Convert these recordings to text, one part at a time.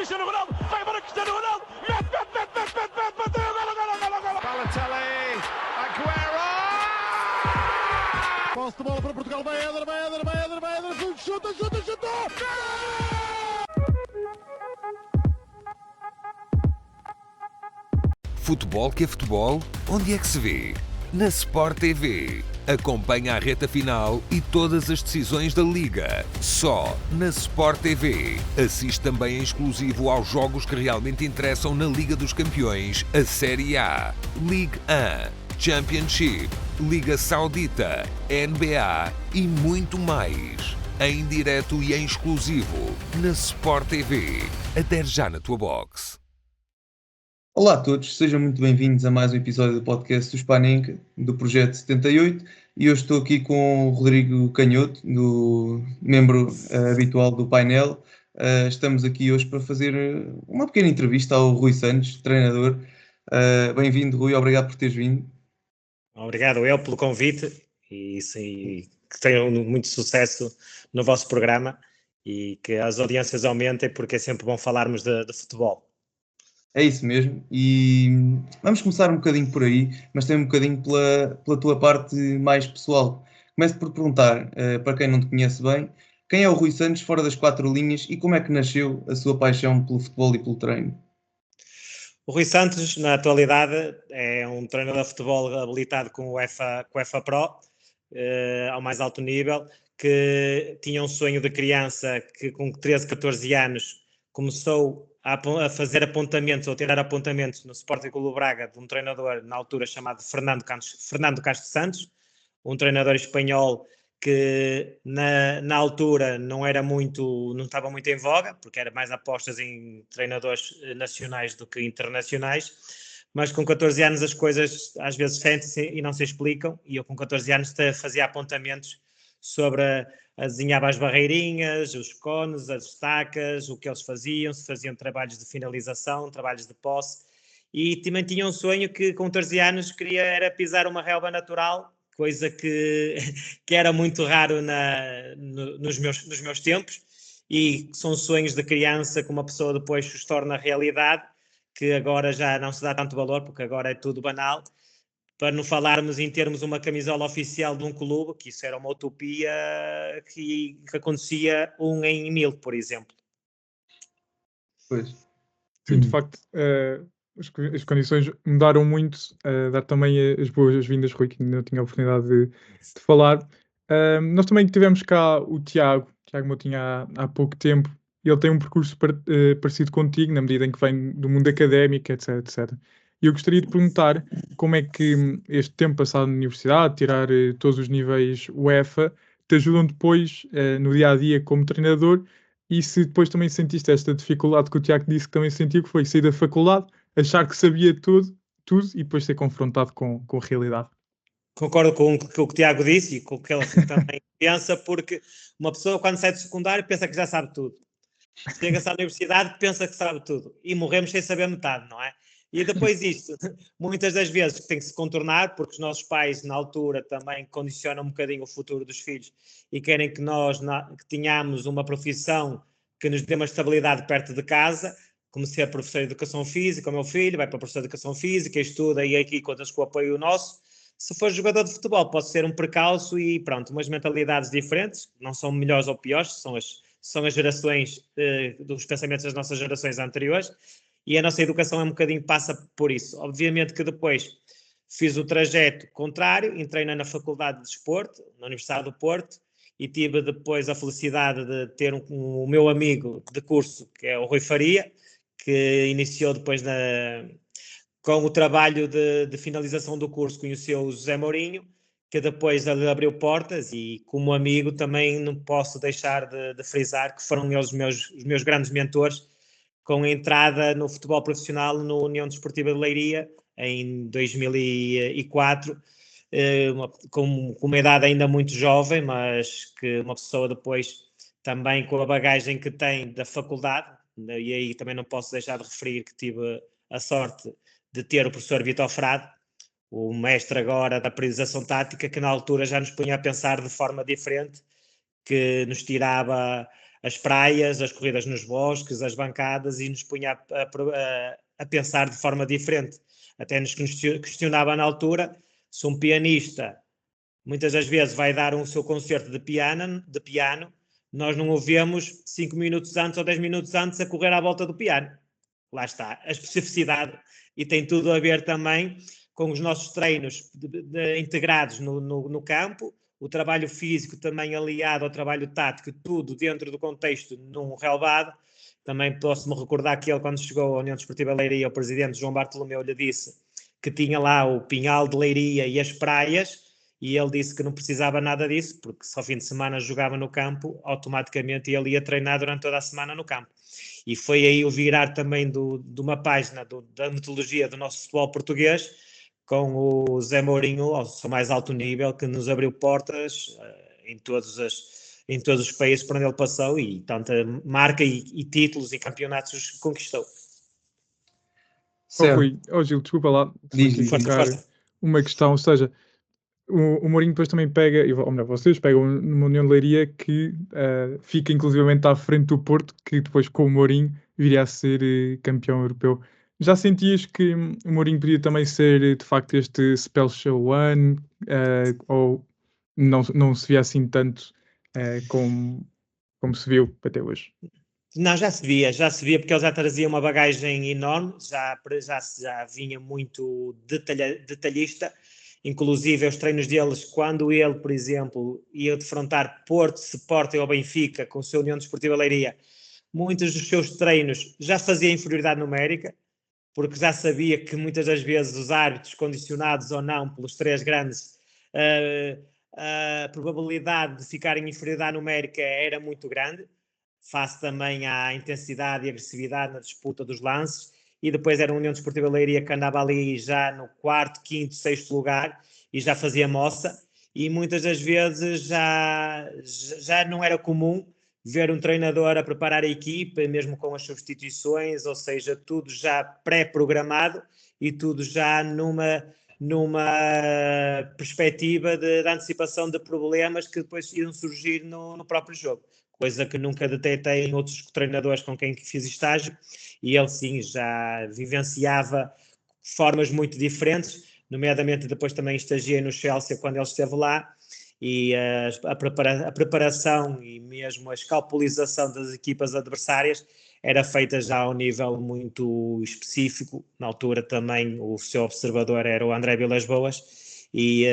Cristiano Ronaldo, vai embora Cristiano Ronaldo, mete, bateu, golo. Balotelli, Aguero! Posse de bola para Portugal, vai Éder, chuta! Futebol que é futebol, onde é que se vê? Na Sport TV. Acompanha a reta final e todas as decisões da Liga. Só na Sport TV. Assiste também em exclusivo aos jogos que realmente interessam na Liga dos Campeões, a Série A, Ligue 1, Championship, Liga Saudita, NBA e muito mais. Em direto e em exclusivo na Sport TV. Adere já na tua box. Olá a todos, sejam muito bem-vindos a mais um episódio do podcast do Spanenka, do Projeto 78, e hoje estou aqui com o Rodrigo Canhoto, membro habitual do painel. Estamos aqui hoje para fazer uma pequena entrevista ao Rui Santos, treinador. Bem-vindo, Rui, obrigado por teres vindo. Obrigado eu pelo convite e que tenham muito sucesso no vosso programa e que as audiências aumentem, porque é sempre bom falarmos de futebol. É isso mesmo, e vamos começar um bocadinho por aí, mas também um bocadinho pela tua parte mais pessoal. Começo por perguntar, para quem não te conhece bem, quem é o Rui Santos fora das quatro linhas e como é que nasceu a sua paixão pelo futebol e pelo treino? O Rui Santos, na atualidade, é um treinador de futebol habilitado com o UEFA Pro, ao mais alto nível, que tinha um sonho de criança que com 13, 14 anos começou a fazer apontamentos ou tirar apontamentos no Sporting Clube Braga de um treinador na altura chamado Fernando Castro Santos, um treinador espanhol que na altura não estava muito em voga, porque era mais apostas em treinadores nacionais do que internacionais, mas com 14 anos as coisas às vezes sentem-se e não se explicam, e eu com 14 anos fazia apontamentos sobre desenhava as barreirinhas, os cones, as estacas, o que eles faziam, se faziam trabalhos de finalização, trabalhos de posse, e também tinha um sonho que com 14 anos queria era pisar uma relva natural, coisa que era muito raro nos meus tempos, e são sonhos de criança que uma pessoa depois se torna realidade, que agora já não se dá tanto valor, porque agora é tudo banal. Para não falarmos em termos uma camisola oficial de um clube, que isso era uma utopia que acontecia 1 em 1000, por exemplo. Pois. Sim, de facto, as condições mudaram muito. Dar também as boas-vindas, Rui, que ainda não tinha a oportunidade de falar. Nós também tivemos cá o Tiago Moutinho há pouco tempo. Ele tem um percurso parecido contigo, na medida em que vem do mundo académico, etc. E eu gostaria de perguntar como é que este tempo passado na universidade, tirar todos os níveis UEFA, te ajudam depois no dia-a-dia como treinador, e se depois também sentiste esta dificuldade que o Tiago disse que também sentiu, que foi sair da faculdade, achar que sabia tudo e depois ser confrontado com a realidade. Concordo com o que o Tiago disse e com o que ele também pensa, porque uma pessoa quando sai do secundário pensa que já sabe tudo. Chega-se à universidade, pensa que sabe tudo. E morremos sem saber metade, não é? E depois isto, muitas das vezes tem que se contornar, porque os nossos pais, na altura, também condicionam um bocadinho o futuro dos filhos e querem que nós que tenhamos uma profissão que nos dê uma estabilidade perto de casa, como ser professor de Educação Física, o meu filho vai para professor de Educação Física, estuda e aqui contas com o apoio nosso. Se for jogador de futebol, pode ser um percalço e pronto, umas mentalidades diferentes, não são melhores ou piores, são as gerações dos pensamentos das nossas gerações anteriores, e a nossa educação é um bocadinho passa por isso. Obviamente que depois fiz o trajeto contrário, entrei na Faculdade de Desporto, na Universidade do Porto, e tive depois a felicidade de ter o meu amigo de curso, que é o Rui Faria, que iniciou depois com o trabalho de finalização do curso, conheceu o José Mourinho, que depois lhe abriu portas, e como amigo também não posso deixar de frisar que foram eles os meus grandes mentores, com a entrada no futebol profissional na União Desportiva de Leiria em 2004, com uma idade ainda muito jovem, mas que uma pessoa depois também com a bagagem que tem da faculdade, e aí também não posso deixar de referir que tive a sorte de ter o professor Vitor Frade, o mestre agora da periodização tática, que na altura já nos punha a pensar de forma diferente, que nos tirava as praias, as corridas nos bosques, as bancadas, e nos punha a pensar de forma diferente. Até nos questionava na altura se um pianista muitas das vezes vai dar o seu concerto de piano, nós não o vemos 5 minutos antes ou 10 minutos antes a correr à volta do piano. Lá está, a especificidade, e tem tudo a ver também com os nossos treinos integrados no campo, o trabalho físico também aliado ao trabalho tático, tudo dentro do contexto num relevado. Também posso-me recordar que ele, quando chegou à União Desportiva Leiria, o presidente João Bartolomeu lhe disse que tinha lá o Pinhal de Leiria e as praias, e ele disse que não precisava nada disso, porque se ao fim de semana jogava no campo, automaticamente ele ia treinar durante toda a semana no campo. E foi aí o virar também de uma página da metodologia do nosso futebol português, com o Zé Mourinho ao seu mais alto nível, que nos abriu portas em todos os países por onde ele passou, e tanta marca e títulos e campeonatos conquistou. Rui, Gil, desculpa lá, Força. uma questão, ou seja, o Mourinho depois também pega, ou melhor, vocês pegam numa União de Leiria que fica inclusivamente à frente do Porto, que depois com o Mourinho viria a ser campeão europeu. Já sentias que o Mourinho podia também ser de facto este special one, ou não se via assim tanto como se viu até hoje? Não, já se via, porque ele já trazia uma bagagem enorme, já vinha muito detalhista. Inclusive os treinos deles, quando ele, por exemplo, ia defrontar Porto, Sporting ou Benfica com o seu União Desportiva Leiria, muitos dos seus treinos já fazia inferioridade numérica, porque já sabia que muitas das vezes os árbitros, condicionados ou não pelos três grandes, a probabilidade de ficar em inferioridade numérica era muito grande, face também à intensidade e agressividade na disputa dos lances. E depois era a União Desportiva Leiria que andava ali já no 4º, 5º, 6º lugar e já fazia moça, e muitas das vezes já não era comum ver um treinador a preparar a equipa, mesmo com as substituições, ou seja, tudo já pré-programado e tudo já numa perspectiva de antecipação de problemas que depois iam surgir no próprio jogo, coisa que nunca detetei em outros treinadores com quem fiz estágio, e ele sim já vivenciava formas muito diferentes, nomeadamente depois também estagiei no Chelsea quando ele esteve lá, e a preparação e mesmo a escalpelização das equipas adversárias era feita já a um nível muito específico. Na altura também o seu observador era o André Vilas-Boas, e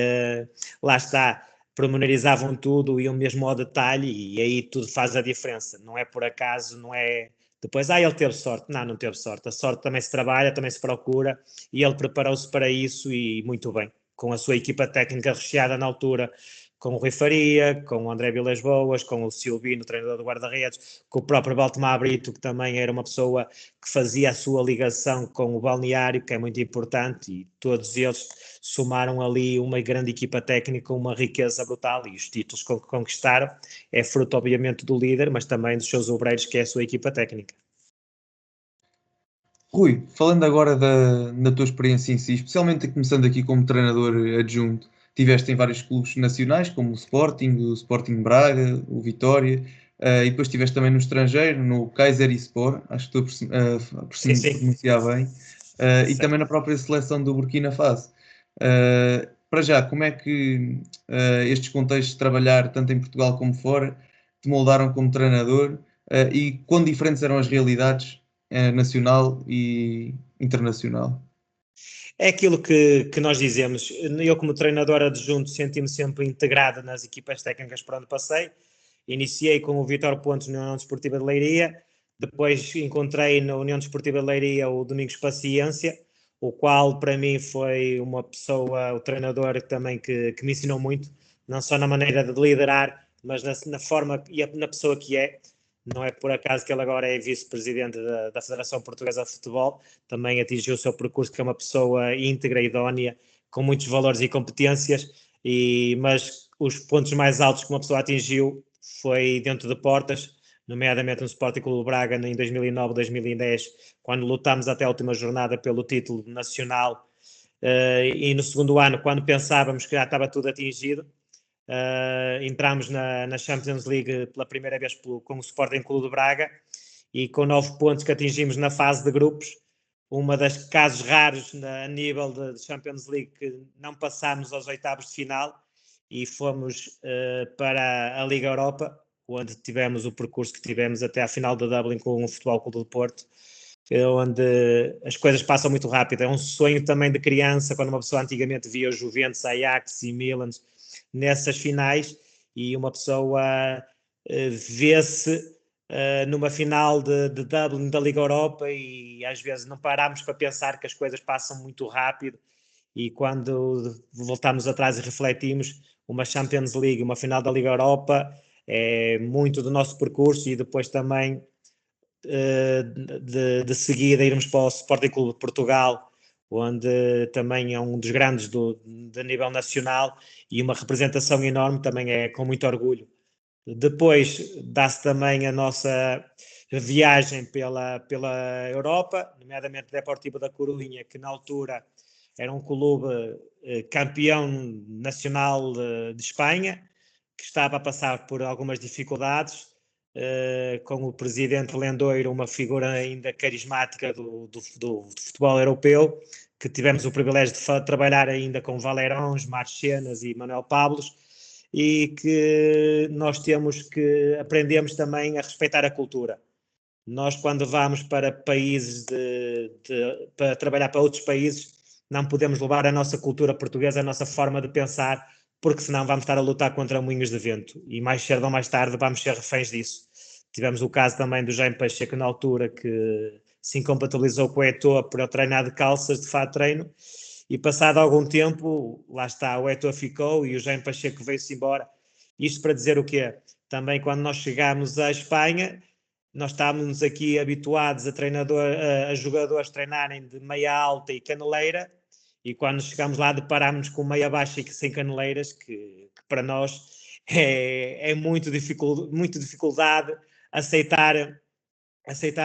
lá está, pormenorizavam tudo, iam mesmo ao detalhe, e aí tudo faz a diferença. Não é por acaso, não é depois, ele teve sorte. Não teve sorte. A sorte também se trabalha, também se procura, e ele preparou-se para isso, e muito bem, com a sua equipa técnica recheada na altura, com o Rui Faria, com o André Vilas-Boas, com o Silvino, treinador do guarda-redes, com o próprio Baltemar Brito, que também era uma pessoa que fazia a sua ligação com o balneário, que é muito importante, e todos eles somaram ali uma grande equipa técnica, uma riqueza brutal, e os títulos que conquistaram é fruto, obviamente, do líder, mas também dos seus obreiros, que é a sua equipa técnica. Rui, falando agora da tua experiência em si, especialmente começando aqui como treinador adjunto, tiveste em vários clubes nacionais, como o Sporting Braga, o Vitória, e depois estiveste também no estrangeiro, no Kayserispor, acho que estou a pronunciar bem, e também na própria seleção do Burkina Faso. Para já, como é que estes contextos de trabalhar tanto em Portugal como fora te moldaram como treinador, e quão diferentes eram as realidades nacional e internacional? É aquilo que nós dizemos. Eu, como treinador adjunto, senti-me sempre integrado nas equipas técnicas por onde passei. Iniciei com o Vítor Pontes na União Desportiva de Leiria, depois encontrei na União Desportiva de Leiria o Domingos Paciência, o qual para mim foi uma pessoa, o treinador também que me ensinou muito, não só na maneira de liderar, mas na forma e na pessoa que é. Não é por acaso que ele agora é vice-presidente da Federação Portuguesa de Futebol, também atingiu o seu percurso, que é uma pessoa íntegra, idónea, com muitos valores e competências, mas os pontos mais altos que uma pessoa atingiu foi dentro de portas, nomeadamente no Sporting Clube Braga em 2009, 2010, quando lutámos até a última jornada pelo título nacional, e no segundo ano, quando pensávamos que já estava tudo atingido, entramos na Champions League pela primeira vez com o Sporting Clube de Braga e com 9 pontos que atingimos na fase de grupos, uma das casos raros a nível de Champions League que não passámos aos oitavos de final e fomos para a Liga Europa, onde tivemos o percurso que tivemos até à final de Dublin com o Futebol Clube do Porto, onde as coisas passam muito rápido. É um sonho também de criança, quando uma pessoa antigamente via os Juventus, Ajax e Milan nessas finais, e uma pessoa vê-se numa final de Dublin da Liga Europa, e às vezes não paramos para pensar que as coisas passam muito rápido, e quando voltamos atrás e refletimos, uma Champions League, uma final da Liga Europa é muito do nosso percurso, e depois também de seguida irmos para o Sporting Clube de Portugal, onde também é um dos grandes de nível nacional e uma representação enorme, também é com muito orgulho. Depois dá-se também a nossa viagem pela Europa, nomeadamente Deportivo da Coruña, que na altura era um clube campeão nacional de Espanha, que estava a passar por algumas dificuldades, com o presidente Lendoiro, uma figura ainda carismática do futebol europeu, que tivemos o privilégio de trabalhar ainda com Valerões, Marchenas e Manuel Pablos, e que nós aprendemos também a respeitar a cultura. Nós, quando vamos para países para trabalhar para outros países, não podemos levar a nossa cultura portuguesa, a nossa forma de pensar, porque senão vamos estar a lutar contra moinhos de vento, e mais cedo ou mais tarde vamos ser reféns disso. Tivemos o caso também do Jaime Pacheco na altura, que se incompatibilizou com o Eto'o por eu treinar de calças de fato treino, e passado algum tempo, lá está, o Eto'o ficou e o Jaime Pacheco veio-se embora. Isto para dizer o quê? Também quando nós chegámos à Espanha, nós estávamos aqui habituados a jogadores treinarem de meia alta e caneleira, e quando chegámos lá deparámos com meia baixa e sem caneleiras, que para nós é muito dificuldade aceitar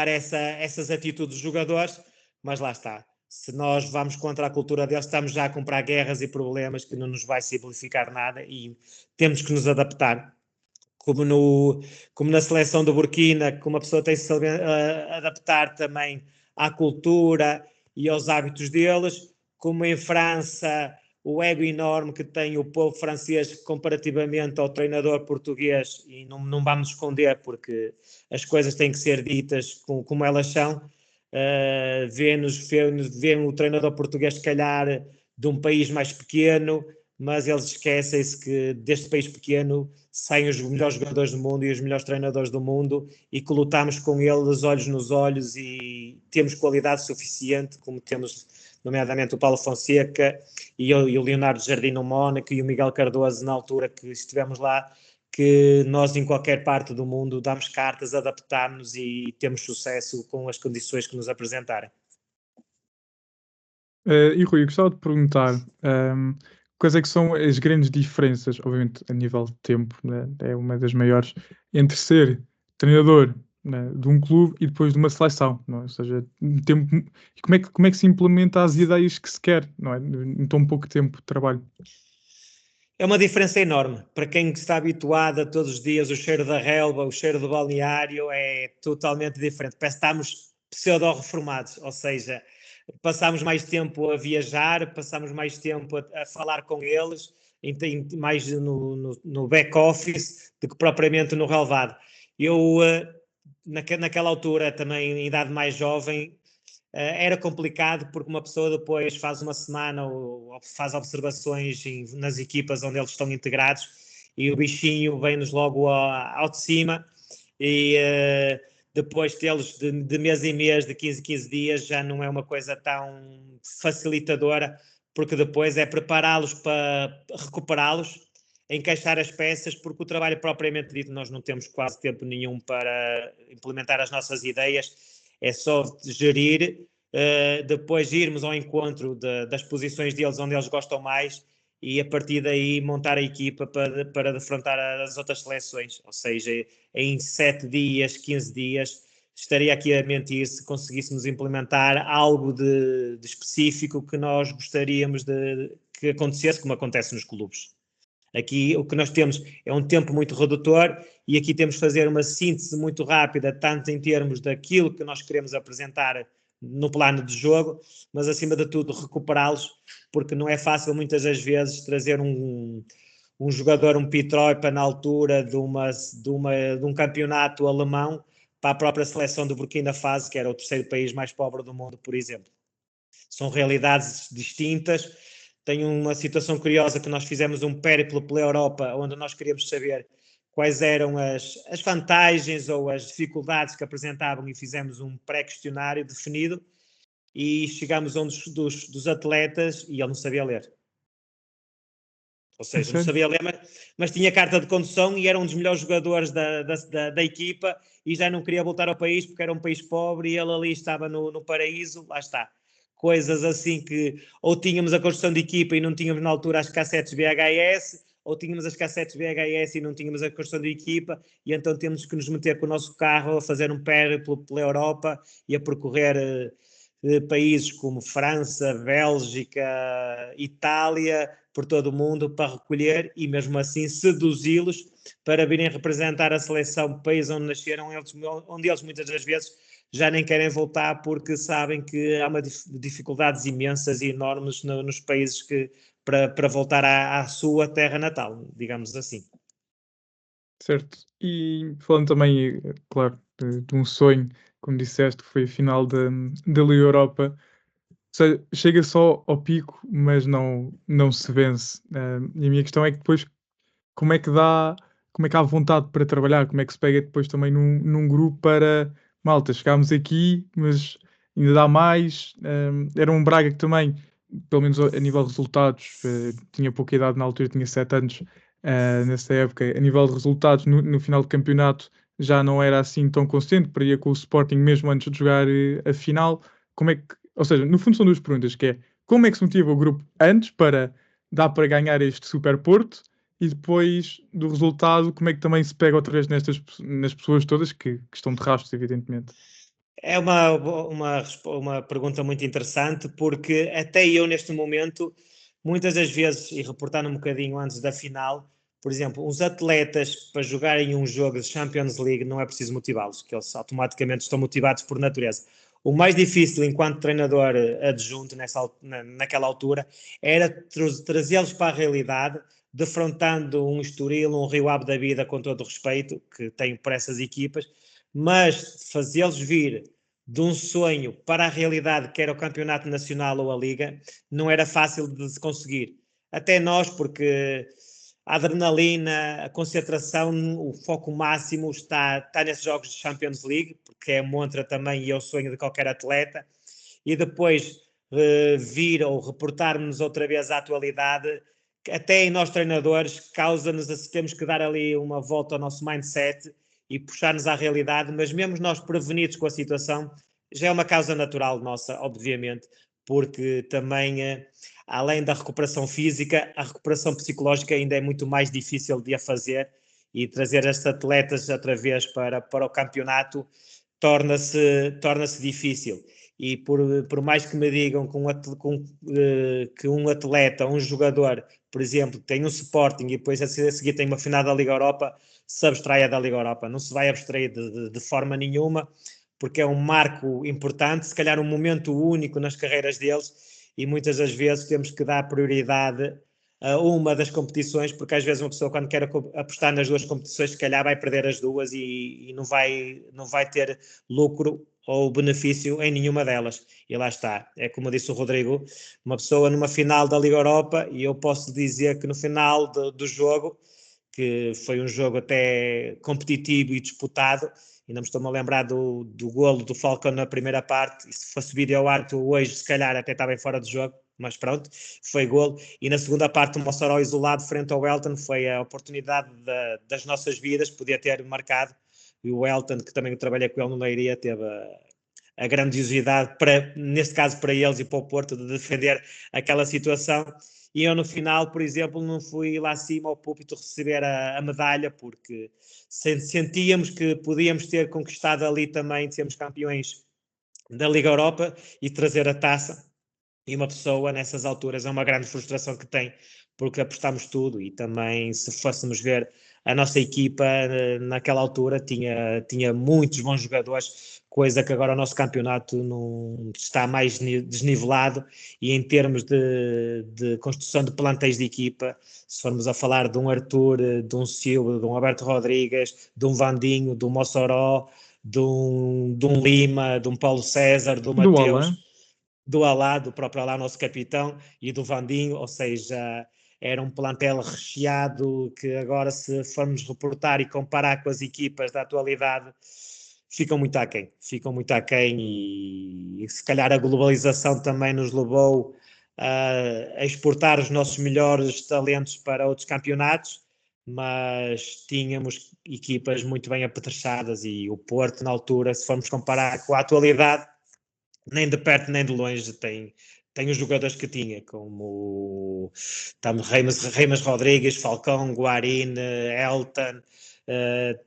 essas atitudes dos jogadores, mas lá está. Se nós vamos contra a cultura deles, estamos já a comprar guerras e problemas que não nos vai simplificar nada, e temos que nos adaptar. Como na seleção do Burkina, que uma pessoa tem que se adaptar também à cultura e aos hábitos deles, como em França, o ego enorme que tem o povo francês comparativamente ao treinador português, e não vamos esconder, porque as coisas têm que ser ditas como elas são. Vê o treinador português, se calhar, de um país mais pequeno, mas eles esquecem-se que deste país pequeno saem os melhores jogadores do mundo e os melhores treinadores do mundo, e que lutamos com eles olhos nos olhos, e temos qualidade suficiente, como temos nomeadamente o Paulo Fonseca e o Leonardo Jardim no Mónaco, e o Miguel Cardoso na altura que estivemos lá, que nós em qualquer parte do mundo damos cartas, adaptamos e temos sucesso com as condições que nos apresentarem. E Rui, eu gostava de perguntar quais é que são as grandes diferenças, obviamente a nível de tempo, né, é uma das maiores, entre ser treinador, né, de um clube e depois de uma seleção, não é? Ou seja, tempo, como é que se implementa as ideias que se quer, não é? Em tão pouco tempo de trabalho. É uma diferença enorme. Para quem está habituado a todos os dias o cheiro da relva, o cheiro do balneário, é totalmente diferente. Parece que estamos pseudo-reformados, ou seja, passamos mais tempo a viajar, passamos mais tempo a falar com eles, mais no back-office do que propriamente no relvado. Eu, naquela altura, também em idade mais jovem, era complicado, porque uma pessoa depois faz uma semana ou faz observações nas equipas onde eles estão integrados, e o bichinho vem-nos logo ao de cima, e depois tê-los de mês em mês, de 15 em 15 dias, já não é uma coisa tão facilitadora, porque depois é prepará-los para recuperá-los, encaixar as peças, porque o trabalho propriamente dito nós não temos quase tempo nenhum para implementar as nossas ideias. É só gerir, depois irmos ao encontro das posições deles onde eles gostam mais, e a partir daí montar a equipa para defrontar as outras seleções. Ou seja, em 7 dias, 15 dias, estaria aqui a mentir se conseguíssemos implementar algo de específico que nós gostaríamos que acontecesse, como acontece nos clubes. Aqui o que nós temos é um tempo muito redutor e aqui temos de fazer uma síntese muito rápida, tanto em termos daquilo que nós queremos apresentar no plano de jogo, mas acima de tudo recuperá-los, porque não é fácil muitas das vezes trazer um jogador, um Pietroipa na altura de um campeonato alemão para a própria seleção do Burkina Faso, que era o terceiro país mais pobre do mundo, por exemplo. São realidades distintas. Tenho uma situação curiosa que nós fizemos um périplo pela Europa, onde nós queríamos saber quais eram as vantagens ou as dificuldades que apresentavam e fizemos um pré-questionário definido e chegámos a um dos atletas e ele não sabia ler. Ou seja, não sabia ler, mas tinha carta de condução e era um dos melhores jogadores da equipa e já não queria voltar ao país porque era um país pobre e ele ali estava no paraíso, lá está. Coisas assim que ou tínhamos a construção de equipa e não tínhamos na altura as cassetes VHS, ou tínhamos as cassetes VHS e não tínhamos a construção de equipa, e então temos que nos meter com o nosso carro a fazer um périplo pela Europa e a percorrer países como França, Bélgica, Itália, por todo o mundo para recolher e mesmo assim seduzi-los para virem representar a seleção, país onde nasceram, onde eles muitas das vezes já nem querem voltar porque sabem que há dificuldades imensas e enormes nos países para voltar à sua terra natal, digamos assim. Certo. E falando também, claro, de um sonho, como disseste, que foi a final da Liga Europa, ou seja, chega só ao pico, mas não se vence. E a minha questão é que depois, como é que há vontade para trabalhar? Como é que se pega depois também num grupo para... Malta, chegámos aqui, mas ainda dá mais. Era um Braga que também, pelo menos a nível de resultados, tinha pouca idade na altura, tinha 7 anos nessa época. A nível de resultados, no final do campeonato, já não era assim tão consistente, para ir com o Sporting mesmo antes de jogar a final. Ou seja, no fundo são duas perguntas, que é como é que se motiva o grupo antes para dar para ganhar este Super Porto? E depois do resultado, como é que também se pega outra vez nas pessoas todas que estão de rastros, evidentemente? É uma pergunta muito interessante, porque até eu neste momento, muitas das vezes, e reportando um bocadinho antes da final, por exemplo, os atletas para jogarem um jogo de Champions League não é preciso motivá-los, que eles automaticamente estão motivados por natureza. O mais difícil enquanto treinador adjunto naquela altura era trazê-los para a realidade, defrontando um Estoril, um Rio Ave da vida, com todo o respeito que tenho por essas equipas, mas fazê-los vir de um sonho para a realidade que era o campeonato nacional ou a Liga, não era fácil de se conseguir. Até nós, porque a adrenalina, a concentração, o foco máximo está nesses jogos de Champions League, porque é a montra também e é o sonho de qualquer atleta, e depois vir ou reportar-nos outra vez à atualidade, até em nós treinadores, causa-nos, temos que dar ali uma volta ao nosso mindset e puxar-nos à realidade, mas mesmo nós prevenidos com a situação, já é uma causa natural nossa, obviamente, porque também, além da recuperação física, a recuperação psicológica ainda é muito mais difícil de a fazer e trazer estes atletas outra vez para o campeonato torna-se difícil. E por mais que me digam que um atleta, um jogador, por exemplo, tem um Sporting e depois a seguir tem uma final da Liga Europa, se abstraia da Liga Europa. Não se vai abstrair de forma nenhuma, porque é um marco importante, se calhar um momento único nas carreiras deles, e muitas das vezes temos que dar prioridade a uma das competições, porque às vezes uma pessoa, quando quer apostar nas duas competições, se calhar vai perder as duas e não vai ter lucro ou benefício em nenhuma delas. E lá está, é como disse o Rodrigo, uma pessoa numa final da Liga Europa, e eu posso dizer que no final do jogo, que foi um jogo até competitivo e disputado, ainda me estou-me a lembrar do golo do Falcão na primeira parte, e se fosse vídeo ao árbitro hoje, se calhar até estava em fora de jogo, mas pronto, foi golo. E na segunda parte, o Mossoró isolado frente ao Elton, foi a oportunidade das nossas vidas, podia ter marcado, e o Elton, que também trabalhei com ele no Leiria, teve a grandiosidade, neste caso para eles e para o Porto, de defender aquela situação. E eu no final, por exemplo, não fui lá acima ao púlpito receber a medalha, porque sentíamos que podíamos ter conquistado ali também, de sermos campeões da Liga Europa e trazer a taça. E uma pessoa nessas alturas é uma grande frustração que tem, porque apostámos tudo e também, se fôssemos ver a nossa equipa naquela altura, tinha muitos bons jogadores, coisa que agora o nosso campeonato não está mais desnivelado, e em termos de construção de plantéis de equipa, se formos a falar de um Arthur, de um Silva, de um Alberto Rodrigues, de um Vandinho, de um Mossoró, de um Lima, de um Paulo César, do Mateus, do Alá, do próprio Alá, nosso capitão, e do Vandinho, ou seja, era um plantel recheado que agora, se formos reportar e comparar com as equipas da atualidade, ficam muito aquém, e se calhar a globalização também nos levou a exportar os nossos melhores talentos para outros campeonatos, mas tínhamos equipas muito bem apetrechadas, e o Porto, na altura, se formos comparar com a atualidade, nem de perto nem de longe tem os jogadores que tinha, como Reimas Rodrigues, Falcão, Guarín, Elton,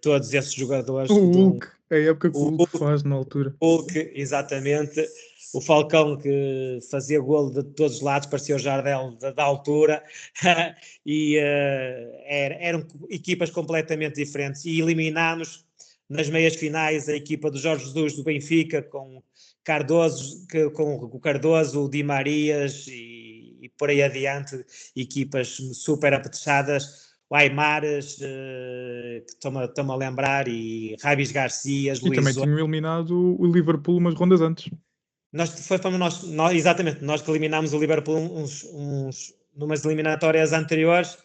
todos esses jogadores. O Hulk, a época que o Hulk faz na altura. Hulk, exatamente. O Falcão, que fazia golo de todos os lados, parecia o Jardel da altura, e eram equipas completamente diferentes, e eliminámos nas meias finais a equipa do Jorge Jesus do Benfica, com o Cardoso, o Di Marias e por aí adiante, equipas super apetrechadas, o Aimares, que estou-me a lembrar, e Rabis Garcias, E também tinham eliminado o Liverpool umas rondas antes. Exatamente, nós que eliminámos o Liverpool numas eliminatórias anteriores,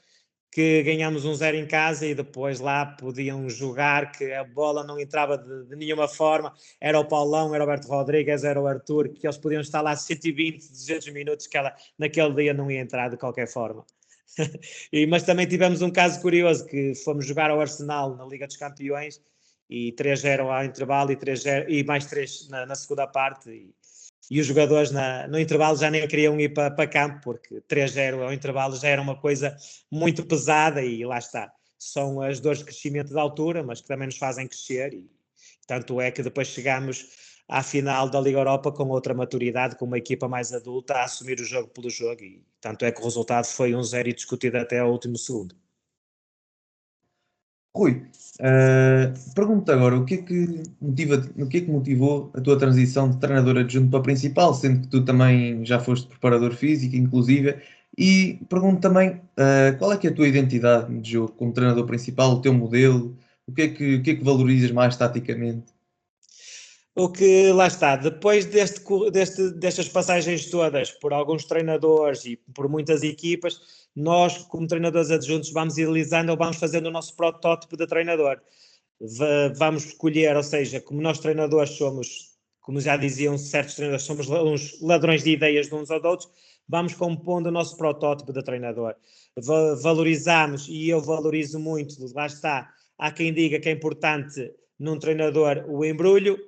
que ganhámos 1-0 em casa, e depois lá podiam jogar, que a bola não entrava de nenhuma forma, era o Paulão, era o Alberto Rodrigues, era o Arthur, que eles podiam estar lá 120, 200 minutos, que naquele dia não ia entrar de qualquer forma. Mas também tivemos um caso curioso, que fomos jogar ao Arsenal na Liga dos Campeões, e 3-0 ao intervalo, e mais 3 na segunda parte, e os jogadores no intervalo já nem queriam ir para campo, porque 3-0 ao intervalo já era uma coisa muito pesada, e lá está. São as dores de crescimento da altura, mas que também nos fazem crescer, e tanto é que depois chegámos à final da Liga Europa com outra maturidade, com uma equipa mais adulta a assumir o jogo pelo jogo, e tanto é que o resultado foi 1-0 e discutido até ao último segundo. Rui, pergunto-te agora, o que é que motivou a tua transição de treinador adjunto para principal, sendo que tu também já foste preparador físico, inclusive, e pergunto também, qual é que é a tua identidade de jogo como treinador principal, o teu modelo, o que é que valorizas mais taticamente? O que lá está, depois destas passagens todas por alguns treinadores e por muitas equipas, nós, como treinadores adjuntos, vamos idealizando ou vamos fazendo o nosso protótipo de treinador. Vamos escolher, ou seja, como nós treinadores somos, como já diziam certos treinadores, somos uns ladrões de ideias de uns ou de outros, vamos compondo o nosso protótipo de treinador. Valorizamos, e eu valorizo muito, lá está, há quem diga que é importante num treinador o embrulho,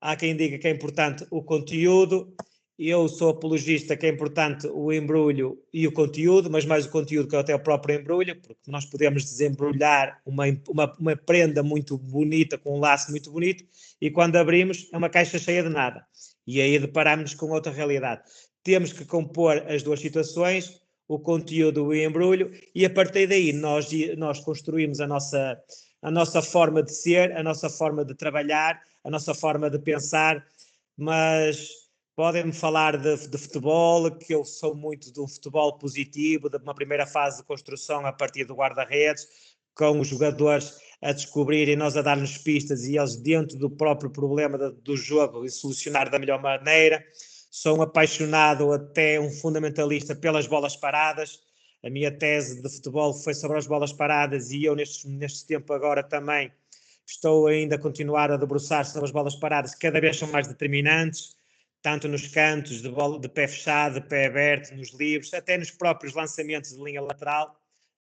há quem diga que é importante o conteúdo. Eu sou apologista que é importante o embrulho e o conteúdo, mas mais o conteúdo que até o próprio embrulho, porque nós podemos desembrulhar uma prenda muito bonita, com um laço muito bonito, e quando abrimos é uma caixa cheia de nada. E aí deparamos-nos com outra realidade. Temos que compor as duas situações, o conteúdo e o embrulho, e a partir daí nós construímos a nossa forma de ser, a nossa forma de trabalhar, a nossa forma de pensar. Mas podem-me falar de futebol, que eu sou muito de um futebol positivo, de uma primeira fase de construção a partir do guarda-redes, com os jogadores a descobrirem, nós a dar-nos pistas, e eles dentro do próprio problema do jogo e solucionar da melhor maneira. Sou um apaixonado, até um fundamentalista, pelas bolas paradas. A minha tese de futebol foi sobre as bolas paradas, e eu neste tempo agora também estou ainda a continuar a debruçar sobre as bolas paradas, que cada vez são mais determinantes, tanto nos cantos, de pé fechado, de pé aberto, nos livros, até nos próprios lançamentos de linha lateral.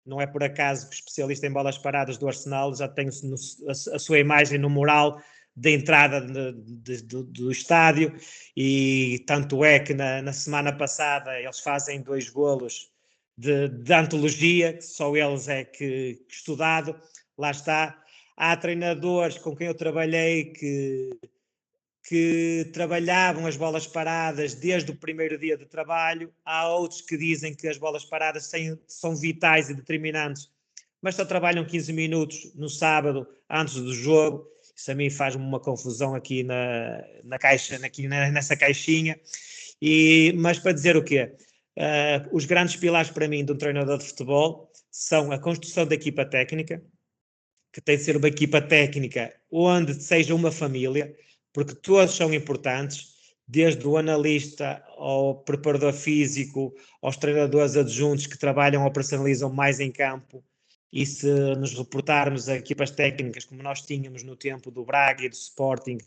Não é por acaso que o especialista em bolas paradas do Arsenal já tem a sua imagem no mural da entrada do estádio, e tanto é que na semana passada eles fazem 2 golos de antologia, que só eles é que estudado. Lá está. Há treinadores com quem eu trabalhei que que trabalhavam as bolas paradas desde o primeiro dia de trabalho, há outros que dizem que as bolas paradas são vitais e determinantes, mas só trabalham 15 minutos no sábado antes do jogo. Isso a mim faz-me uma confusão aqui na caixa, nessa caixinha. Mas para dizer o quê? Os grandes pilares para mim de um treinador de futebol são a construção da equipa técnica, que tem de ser uma equipa técnica onde seja uma família, porque todos são importantes, desde o analista ao preparador físico, aos treinadores adjuntos que trabalham ou operacionalizam mais em campo. E se nos reportarmos a equipas técnicas como nós tínhamos no tempo do Braga e do Sporting,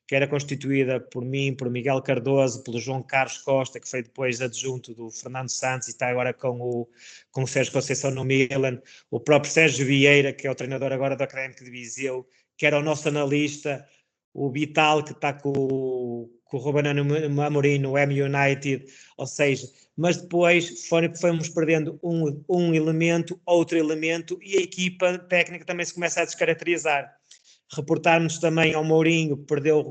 que era constituída por mim, por Miguel Cardoso, pelo João Carlos Costa, que foi depois adjunto do Fernando Santos e está agora com o Sérgio Conceição no Milan, o próprio Sérgio Vieira, que é o treinador agora do Académico de Viseu, que era o nosso analista, o Vital, que está com o Ruben Amorim no M United, ou seja, mas depois fomos perdendo um elemento, outro elemento, e a equipa técnica também se começa a descaracterizar. Reportarmos também ao Mourinho,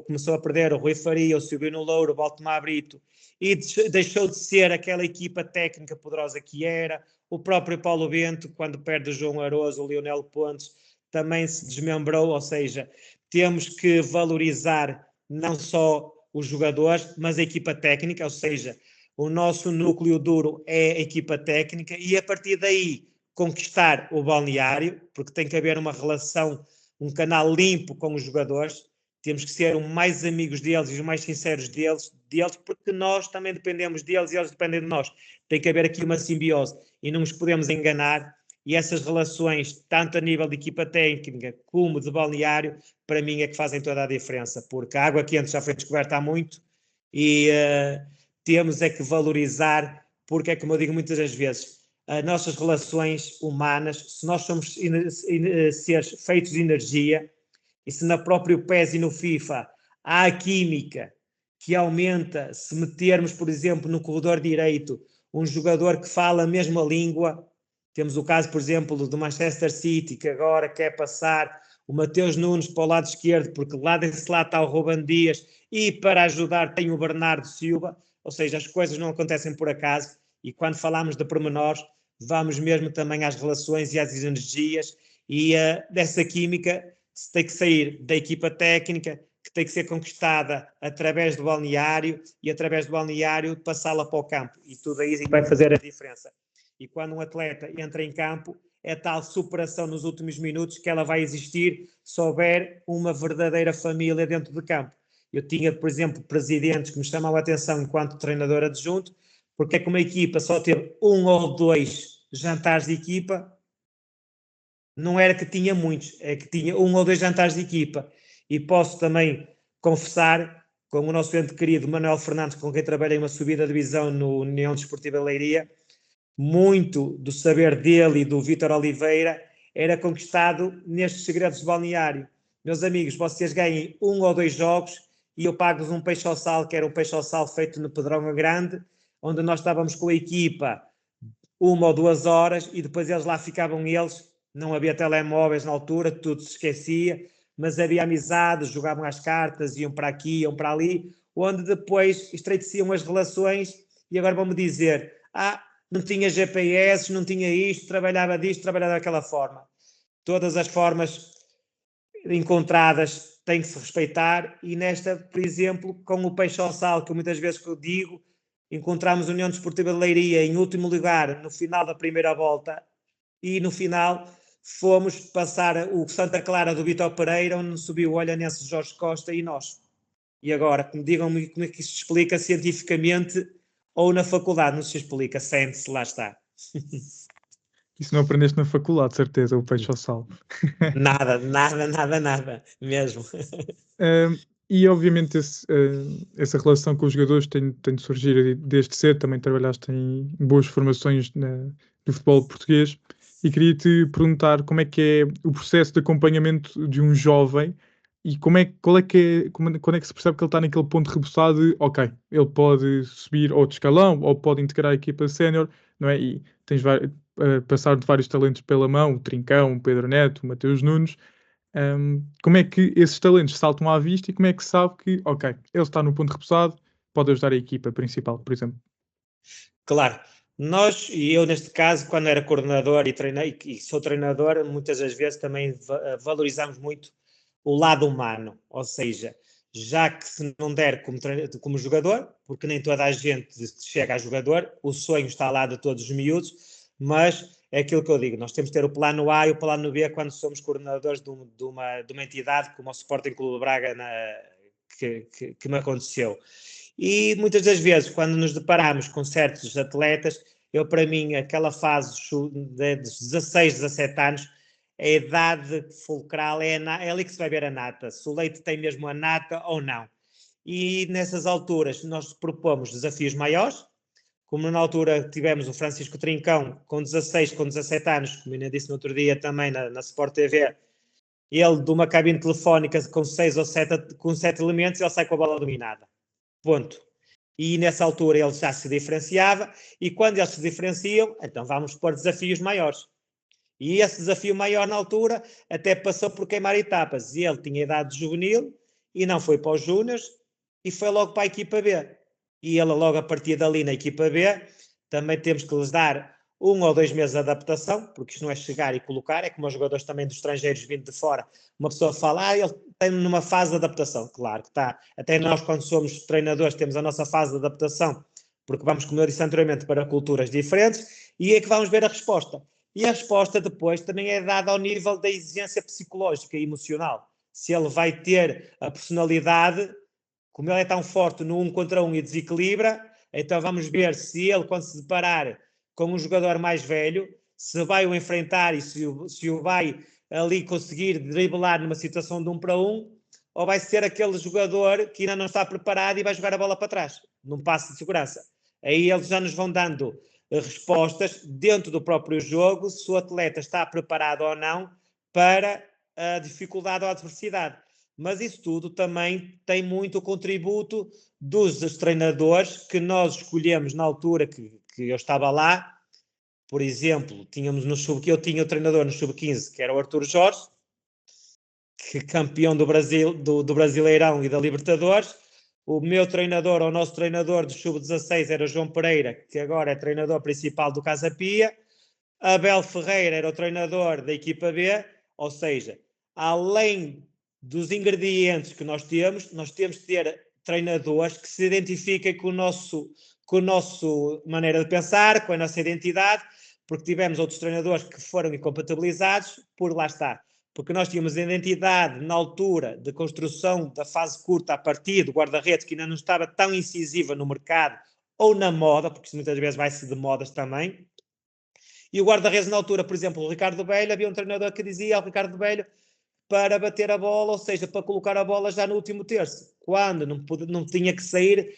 começou a perder o Rui Faria, o Silvino Louro, o Baltomar Brito, e deixou de ser aquela equipa técnica poderosa que era. O próprio Paulo Bento, quando perde o João Aroso, o Lionel Pontes, também se desmembrou, ou seja, temos que valorizar não só os jogadores, mas a equipa técnica, ou seja, o nosso núcleo duro é a equipa técnica, e a partir daí conquistar o balneário, porque tem que haver uma relação, um canal limpo com os jogadores, temos que ser os mais amigos deles e os mais sinceros deles, porque nós também dependemos deles e eles dependem de nós. Tem que haver aqui uma simbiose e não nos podemos enganar, e essas relações, tanto a nível de equipa técnica como de balneário, para mim é que fazem toda a diferença, porque a água quente já foi descoberta há muito e temos é que valorizar, porque é como eu digo muitas das vezes, as nossas relações humanas, se nós somos seres feitos de energia, e se na própria PES e no FIFA há a química que aumenta se metermos, por exemplo, no corredor direito um jogador que fala a mesma língua. Temos o caso, por exemplo, do Manchester City, que agora quer passar o Mateus Nunes para o lado esquerdo, porque lá desse lado está o Ruben Dias, e para ajudar tem o Bernardo Silva, ou seja, as coisas não acontecem por acaso, e quando falamos de pormenores, vamos mesmo também às relações e às energias, e dessa química tem que sair da equipa técnica, que tem que ser conquistada através do balneário, e através do balneário passá-la para o campo, e tudo aí vai fazer a diferença. E quando um atleta entra em campo, é tal superação nos últimos minutos que ela vai existir se houver uma verdadeira família dentro de campo. Eu tinha, por exemplo, presidentes que me chamavam a atenção enquanto treinador adjunto, porque é que uma equipa só teve 1 ou 2 jantares de equipa, não era que tinha muitos, é que tinha 1 ou 2 jantares de equipa. E posso também confessar, com o nosso ente querido Manuel Fernandes, com quem trabalhei uma subida de divisão no União Desportiva Leiria, muito do saber dele e do Vítor Oliveira era conquistado nestes segredos de balneário. Meus amigos, vocês ganhem 1 ou 2 jogos e eu pago-vos um peixe ao sal, que era um peixe ao sal feito no Pedrão Grande, onde nós estávamos com a equipa 1 ou 2 horas e depois eles lá ficavam eles, não havia telemóveis na altura, tudo se esquecia, mas havia amizade, jogavam às cartas, iam para aqui, iam para ali, onde depois estreiteciam as relações. E agora vão-me dizer, não tinha GPS, não tinha isto, trabalhava disto, trabalhava daquela forma. Todas as formas encontradas têm que se respeitar, e nesta, por exemplo, com o peixe ao sal, que muitas vezes que eu digo, encontramos a União Desportiva de Leiria em último lugar no final da primeira volta, e no final fomos passar o Santa Clara do Vitor Pereira, onde subiu o Olhanense Jorge Costa e nós. E agora, digam-me como é que isto se explica cientificamente ou na faculdade, não se explica, sente-se, lá está. Isso não aprendeste na faculdade, de certeza, o peixe ao sal. Nada, mesmo. E obviamente essa relação com os jogadores tem de surgir desde cedo, também trabalhaste em boas formações no futebol português, e queria-te perguntar como é que é o processo de acompanhamento de um jovem, e quando é que se percebe que ele está naquele ponto rebuçado de, ok, ele pode subir outro escalão, ou pode integrar a equipa sénior, não é? E tens passar de vários talentos pela mão, o Trincão, o Pedro Neto, o Mateus Nunes. Como é que esses talentos saltam à vista e como é que sabe que, ok, ele está no ponto repousado, pode ajudar a equipa principal, por exemplo? Claro, nós, e eu neste caso, quando era coordenador e treinei, e sou treinador, muitas das vezes também valorizamos muito o lado humano, ou seja, já que se não der como jogador, porque nem toda a gente chega a jogador, o sonho está lá de todos os miúdos, mas é aquilo que eu digo, nós temos de ter o plano A e o plano B quando somos coordenadores de uma entidade como o Sporting Clube de Braga que me aconteceu. E muitas das vezes, quando nos deparamos com certos atletas, para mim, aquela fase de 16, 17 anos, a idade fulcral é ali que se vai ver a nata, se o leite tem mesmo a nata ou não. E nessas alturas nós propomos desafios maiores, como na altura tivemos o Francisco Trincão com 16, com 17 anos, como ainda disse no outro dia também na Sport TV, ele de uma cabine telefónica com 6 ou 7, com 7 elementos, ele sai com a bola dominada. Ponto. E nessa altura ele já se diferenciava, e quando eles se diferenciam, então vamos pôr desafios maiores. E esse desafio maior na altura até passou por queimar etapas. E ele tinha idade juvenil e não foi para os Júniors e foi logo para a equipa B. E ele logo a partir dali na equipa B também temos que lhes dar 1 ou 2 meses de adaptação, porque isto não é chegar e colocar, é como os jogadores também dos estrangeiros vindo de fora. Uma pessoa fala, ele tem numa fase de adaptação. Claro que está. Até nós, quando somos treinadores, temos a nossa fase de adaptação, porque vamos, como eu disse anteriormente, para culturas diferentes, e é que vamos ver a resposta. E a resposta depois também é dada ao nível da exigência psicológica e emocional. Se ele vai ter a personalidade, como ele é tão forte no 1 contra 1 e desequilibra, então vamos ver se ele, quando se deparar com um jogador mais velho, se vai o enfrentar e se o vai ali conseguir driblar numa situação de 1 para 1, ou vai ser aquele jogador que ainda não está preparado e vai jogar a bola para trás, num passe de segurança. Aí eles já nos vão dando respostas dentro do próprio jogo, se o atleta está preparado ou não para a dificuldade ou a adversidade. Mas isso tudo também tem muito o contributo dos treinadores que nós escolhemos na altura que eu estava lá. Por exemplo, eu tinha o treinador no Sub-15, que era o Artur Jorge, que campeão do Brasil, do Brasileirão e da Libertadores. O meu treinador, ou o nosso treinador do Sub-16 era o João Pereira, que agora é treinador principal do Casa Pia. Abel Ferreira era o treinador da equipa B, ou seja, além dos ingredientes que nós temos de ter treinadores que se identifiquem com a nossa maneira de pensar, com a nossa identidade, porque tivemos outros treinadores que foram incompatibilizados por lá estar. Porque nós tínhamos a identidade na altura de construção da fase curta a partir do guarda-redes, que ainda não estava tão incisiva no mercado ou na moda, porque isso muitas vezes vai-se de modas também. E o guarda-redes na altura, por exemplo, o Ricardo Belho, havia um treinador que dizia ao Ricardo Belho para bater a bola, ou seja, para colocar a bola já no último terço, quando não tinha que sair,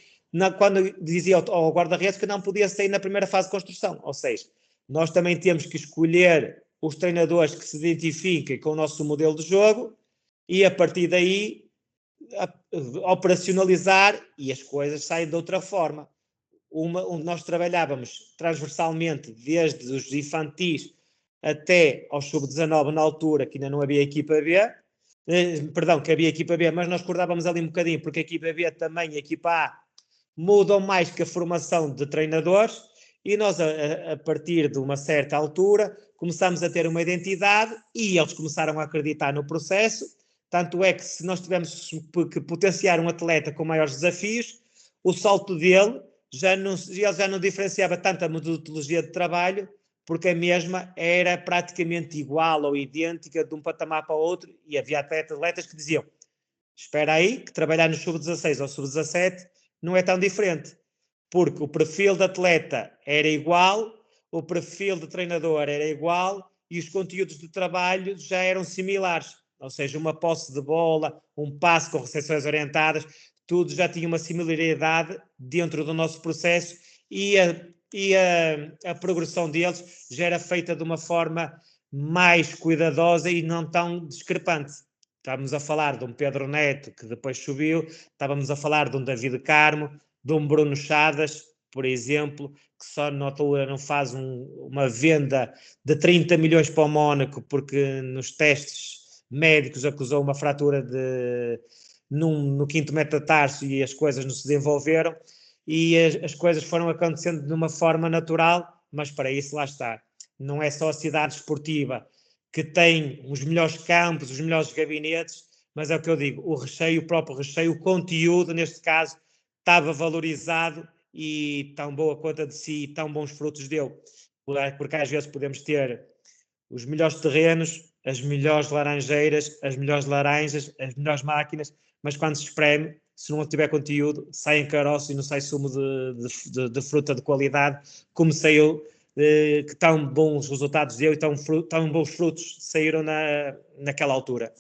quando dizia ao guarda-redes que não podia sair na primeira fase de construção. Ou seja, nós também temos que escolher os treinadores que se identifiquem com o nosso modelo de jogo e, a partir daí, operacionalizar, e as coisas saem de outra forma. Nós trabalhávamos transversalmente desde os infantis até ao sub-19 na altura, que ainda não havia equipa B, que havia equipa B, mas nós acordávamos ali um bocadinho, porque a equipa B também e a equipa A mudam mais que a formação de treinadores, e nós, a partir de uma certa altura, começámos a ter uma identidade e eles começaram a acreditar no processo. Tanto é que, se nós tivermos que potenciar um atleta com maiores desafios, o salto dele ele já não diferenciava tanto a metodologia de trabalho, porque a mesma era praticamente igual ou idêntica de um patamar para o outro, e havia atletas que diziam: espera aí, que trabalhar no sub-16 ou sub-17 não é tão diferente, porque o perfil de atleta era igual, o perfil de treinador era igual e os conteúdos de trabalho já eram similares, ou seja, uma posse de bola, um passe com recepções orientadas, tudo já tinha uma similaridade dentro do nosso processo, e a progressão deles já era feita de uma forma mais cuidadosa e não tão discrepante. Estávamos a falar de um Pedro Neto, que depois subiu, estávamos a falar de um David Carmo, de um Bruno Chadas, por exemplo, que só na altura não faz uma venda de 30 milhões para o Mónaco, porque nos testes médicos, acusou uma fratura no quinto metatarso e as coisas não se desenvolveram, e as coisas foram acontecendo de uma forma natural, mas para isso lá está. Não é só a cidade esportiva que tem os melhores campos, os melhores gabinetes, mas é o que eu digo, o recheio, o próprio recheio, o conteúdo, neste caso, estava valorizado e tão boa conta de si e tão bons frutos deu. Porque às vezes podemos ter os melhores terrenos, as melhores laranjeiras, as melhores laranjas, as melhores máquinas, mas quando se espreme, se não tiver conteúdo, sai em caroço e não sai sumo de fruta de qualidade, como saiu, que tão bons resultados deu e tão bons frutos saíram naquela altura.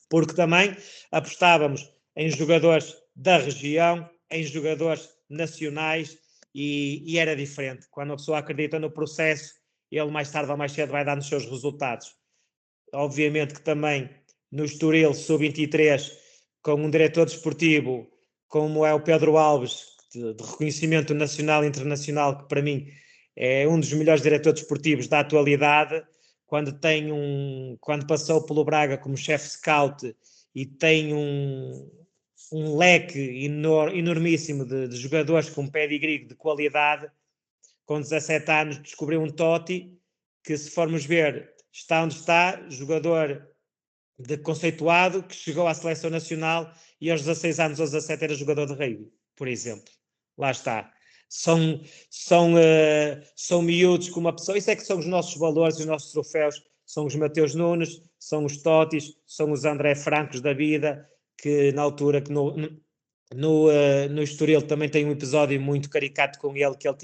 Porque também apostávamos em jogadores da região, em jogadores nacionais, e era diferente. Quando a pessoa acredita no processo, ele mais tarde ou mais cedo vai dar nos seus resultados. Obviamente que também no Estoril Sub-23, com um diretor desportivo como é o Pedro Alves, de reconhecimento nacional e internacional, que para mim é um dos melhores diretores desportivos da atualidade, quando passou pelo Braga como chefe scout e tem um leque enormíssimo de jogadores com pedigree de qualidade, com 17 anos descobriu um Totti, que se formos ver, está onde está, jogador conceituado, que chegou à seleção nacional e aos 16 anos ou 17 era jogador de rugby, por exemplo. Lá está. São miúdos com uma pessoa, isso é que são os nossos valores, os nossos troféus, são os Mateus Nunes, são os Totis, são os André Francos da vida, que na altura, que no Estoril também tem um episódio muito caricato com ele, que ele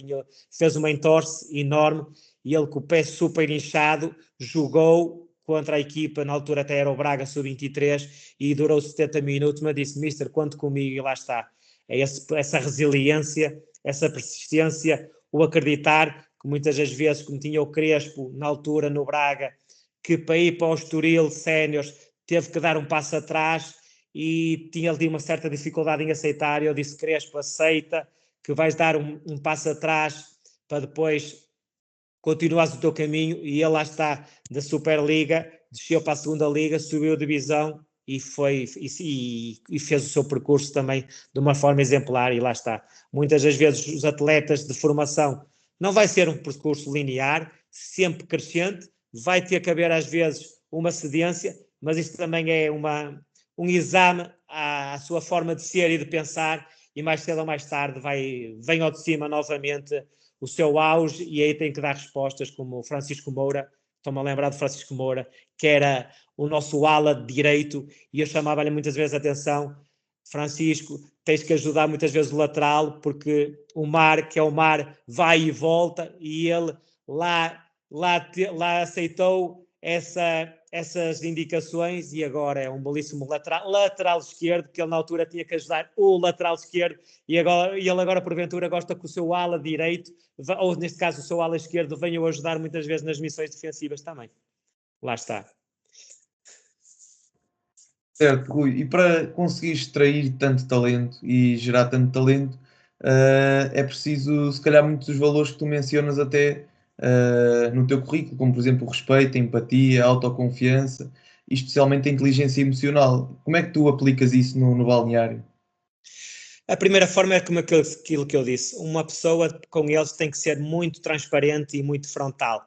fez uma entorse enorme, e ele com o pé super inchado, jogou contra a equipa, na altura até era o Braga Sub-23, e durou 70 minutos, mas disse, mister, conte comigo, e lá está. É essa resiliência, essa persistência, o acreditar, que muitas das vezes, como tinha o Crespo, na altura no Braga, que para ir para o Estoril Séniores teve que dar um passo atrás e tinha ali uma certa dificuldade em aceitar, e eu disse, Crespo, aceita, que vais dar um passo atrás para depois continuares o teu caminho, e ele lá está, da Superliga, desceu para a segunda liga, subiu a divisão e fez o seu percurso também de uma forma exemplar, e lá está. Muitas das vezes os atletas de formação não vai ser um percurso linear, sempre crescente, vai ter que haver às vezes uma cedência, mas isto também é um exame à sua forma de ser e de pensar, e mais cedo ou mais tarde vem ao de cima novamente o seu auge, e aí tem que dar respostas como o Francisco Moura. Estou-me a lembrar de Francisco Moura, que era o nosso ala de direito, e eu chamava-lhe muitas vezes a atenção, Francisco, tens que ajudar muitas vezes o lateral, porque o Mar, que é o Mar, vai e volta, e ele lá aceitou essas indicações, e agora é um belíssimo lateral esquerdo, que ele na altura tinha que ajudar o lateral esquerdo, e ele agora porventura gosta que o seu ala direito, ou neste caso o seu ala esquerdo, venha o ajudar muitas vezes nas missões defensivas também. Lá está. Certo, Rui, e para conseguir extrair tanto talento e gerar tanto talento, é preciso, se calhar, muitos dos valores que tu mencionas até no teu currículo, como por exemplo o respeito, a empatia, a autoconfiança e especialmente a inteligência emocional. Como é que tu aplicas isso no balneário? A primeira forma é como aquilo que eu disse. Uma pessoa com eles tem que ser muito transparente e muito frontal,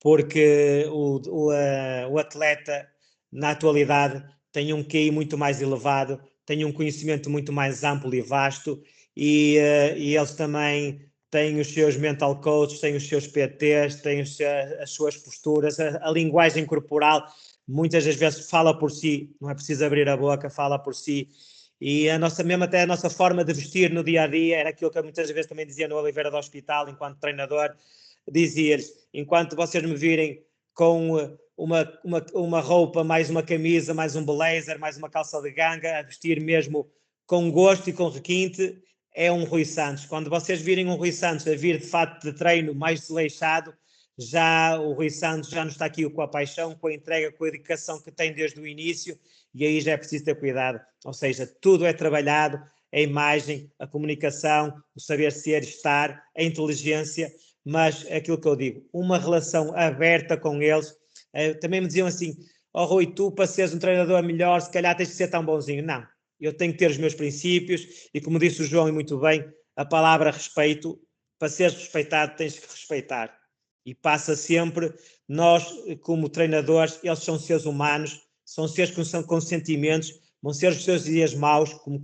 porque o atleta na atualidade tem um QI muito mais elevado, tem um conhecimento muito mais amplo e vasto, e eles também têm os seus mental coaches, têm os seus PTs, têm as suas posturas, a linguagem corporal muitas das vezes fala por si, não é preciso abrir a boca, fala por si, e mesmo até a nossa forma de vestir no dia-a-dia era aquilo que eu muitas vezes também dizia no Oliveira do Hospital, enquanto treinador, dizia-lhes, enquanto vocês me virem com uma roupa, mais uma camisa, mais um blazer, mais uma calça de ganga, a vestir mesmo com gosto e com requinte, é um Rui Santos. Quando vocês virem um Rui Santos a vir de fato de treino mais desleixado, já o Rui Santos já não está aqui com a paixão, com a entrega, com a dedicação que tem desde o início, e aí já é preciso ter cuidado. Ou seja, tudo é trabalhado, a imagem, a comunicação, o saber ser, estar, a inteligência, mas aquilo que eu digo, uma relação aberta com eles. Também me diziam assim, Rui, tu para seres um treinador melhor, se calhar tens que ser tão bonzinho. Não, eu tenho que ter os meus princípios e, como disse o João e muito bem, a palavra respeito, para seres respeitado tens que respeitar. E passa sempre, nós como treinadores, eles são seres humanos, são seres com sentimentos, vão ser os seus dias maus, como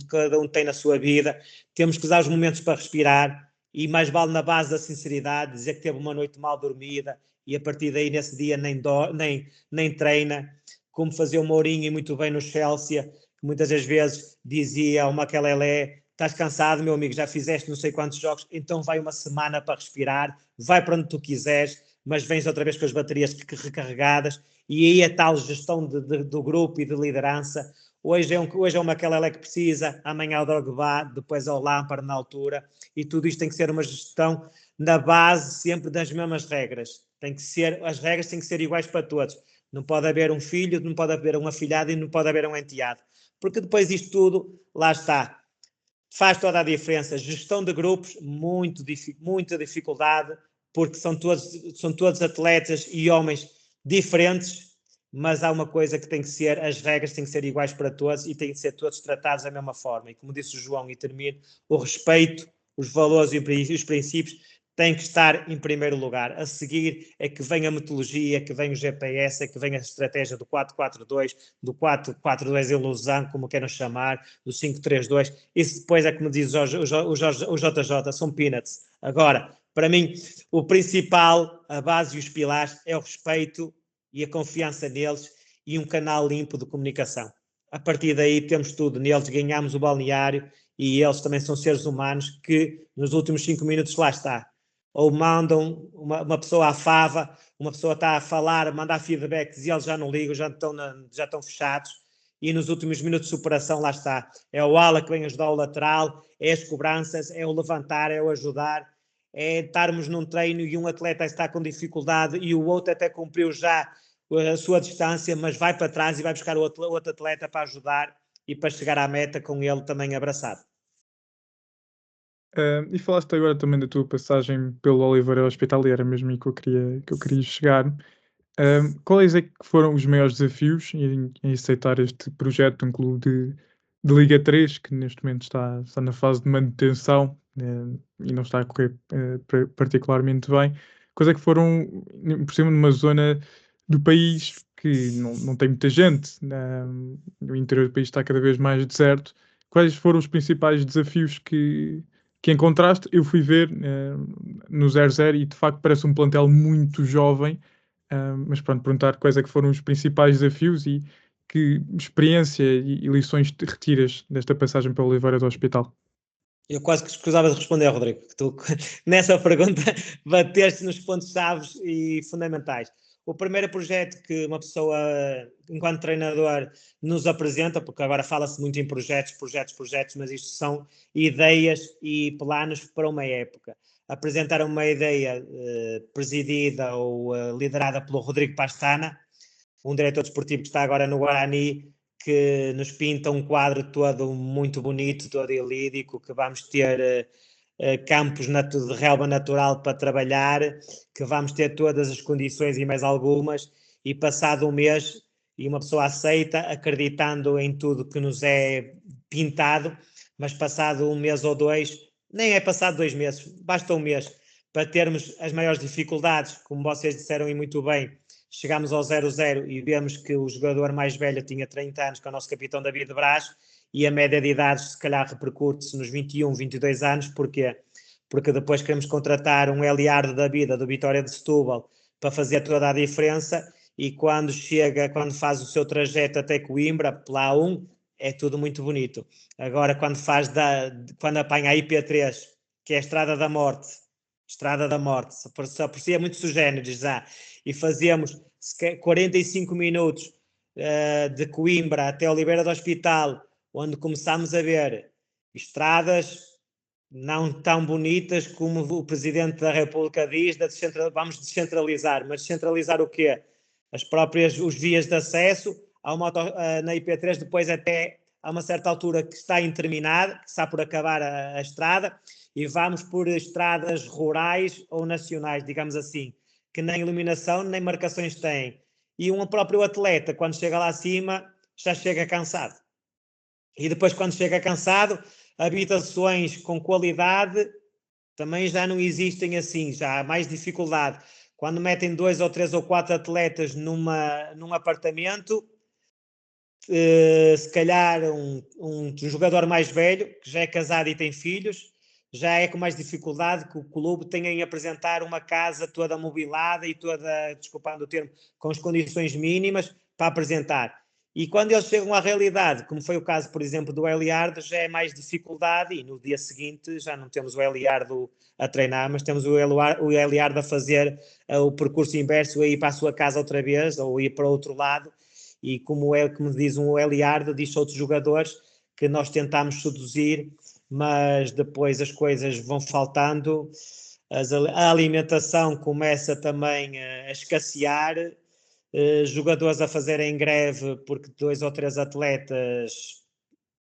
cada um tem na sua vida, temos que usar os momentos para respirar, e mais vale na base da sinceridade, dizer que teve uma noite mal dormida, e a partir daí nesse dia nem treina, como fazia o Mourinho e muito bem no Chelsea, que muitas das vezes dizia ao Makelele: estás cansado, meu amigo, já fizeste não sei quantos jogos, então vai uma semana para respirar, vai para onde tu quiseres, mas vens outra vez com as baterias recarregadas, e aí a tal gestão do grupo e de liderança. Hoje é o Makelele que precisa, amanhã é o Drogba, depois é o Lampard na altura, e tudo isto tem que ser uma gestão na base sempre das mesmas regras. As regras têm que ser iguais para todos. Não pode haver um filho, não pode haver um afilhado e não pode haver um enteado. Porque depois disto tudo, lá está, faz toda a diferença. Gestão de grupos, muita dificuldade, porque são todos atletas e homens diferentes, mas há uma coisa que tem que ser, as regras têm que ser iguais para todos e têm que ser todos tratados da mesma forma. E como disse o João, e termino, o respeito, os valores e os princípios têm que estar em primeiro lugar. A seguir é que vem a metodologia, que vem o GPS, é que vem a estratégia do 4-4-2, do 4-4-2 ilusão, como queiram chamar, do 5-3-2. Isso depois é como diz o JJ, são peanuts. Agora, para mim, o principal, a base e os pilares é o respeito e a confiança neles e um canal limpo de comunicação. A partir daí temos tudo. Neles ganhamos o balneário e eles também são seres humanos que nos últimos 5 minutos lá está. Ou mandam uma pessoa à fava, uma pessoa está a falar, a mandar feedbacks e eles já não ligam, já estão fechados. E nos últimos minutos de superação, lá está. É o ala que vem ajudar o lateral, é as cobranças, é o levantar, é o ajudar, é estarmos num treino e um atleta está com dificuldade e o outro até cumpriu já a sua distância, mas vai para trás e vai buscar o outro atleta para ajudar e para chegar à meta com ele também abraçado. E falaste agora também da tua passagem pelo Oliveira Hospital, e era mesmo aí que eu queria chegar. Quais é que foram os maiores desafios em aceitar este projeto de um clube de Liga 3, que neste momento está na fase de manutenção e não está a correr particularmente bem? Quais é que foram, por cima, numa zona do país que não tem muita gente, o interior do país está cada vez mais deserto? Quais foram os principais desafios que encontraste? Eu fui ver no 0-0 e de facto parece um plantel muito jovem, mas pronto, perguntar quais é que foram os principais desafios e que experiência e lições te retiras desta passagem pelo Oliveira do Hospital. Eu quase que escusava de responder, Rodrigo, que tu nessa pergunta bateste nos pontos-chave e fundamentais. O primeiro projeto que uma pessoa, enquanto treinador, nos apresenta, porque agora fala-se muito em projetos, mas isto são ideias e planos para uma época. Apresentaram uma ideia presidida ou liderada pelo Rodrigo Pastana, um diretor desportivo que está agora no Guarani, que nos pinta um quadro todo muito bonito, todo ilídico, que vamos ter campos de relva natural para trabalhar, que vamos ter todas as condições e mais algumas, e passado um mês, e uma pessoa aceita, acreditando em tudo que nos é pintado, mas passado um mês ou dois, nem é passado 2 meses, basta um mês, para termos as maiores dificuldades, como vocês disseram e muito bem. Chegámos ao 0-0 e vemos que o jogador mais velho tinha 30 anos, que é o nosso capitão David Braz, e a média de idades se calhar repercute-se nos 21, 22 anos. Porquê? Porque depois queremos contratar um Eliardo da vida, do Vitória de Setúbal, para fazer toda a diferença, e quando faz o seu trajeto até Coimbra, pela A1, é tudo muito bonito. Agora, quando apanha a IP3, que é a Estrada da Morte, se aprecia muito sugêneres já, e fazemos 45 minutos de Coimbra até Oliveira do Hospital, onde começámos a ver estradas não tão bonitas como o Presidente da República diz, vamos descentralizar, mas descentralizar o quê? Os vias de acesso na IP3, depois até a uma certa altura que está interminada, que está por acabar a estrada, e vamos por estradas rurais ou nacionais, digamos assim, que nem iluminação nem marcações têm. e um próprio atleta, quando chega lá acima, já chega cansado. E depois, quando chega cansado, habitações com qualidade também já não existem assim, já há mais dificuldade. Quando metem 2 ou 3 ou 4 atletas num apartamento, se calhar um jogador mais velho, que já é casado e tem filhos, já é com mais dificuldade que o clube tenha em apresentar uma casa toda mobilada e toda, desculpando o termo, com as condições mínimas para apresentar. E quando eles chegam à realidade, como foi o caso, por exemplo, do Eliardo, já é mais dificuldade e no dia seguinte já não temos o Eliardo a treinar, mas temos o Eliardo a fazer o percurso inverso, a ir para a sua casa outra vez ou ir para outro lado. E como diz um Eliardo, diz outros jogadores que nós tentámos seduzir, mas depois as coisas vão faltando, a alimentação começa também a escassear, jogadores a fazerem greve porque 2 ou 3 atletas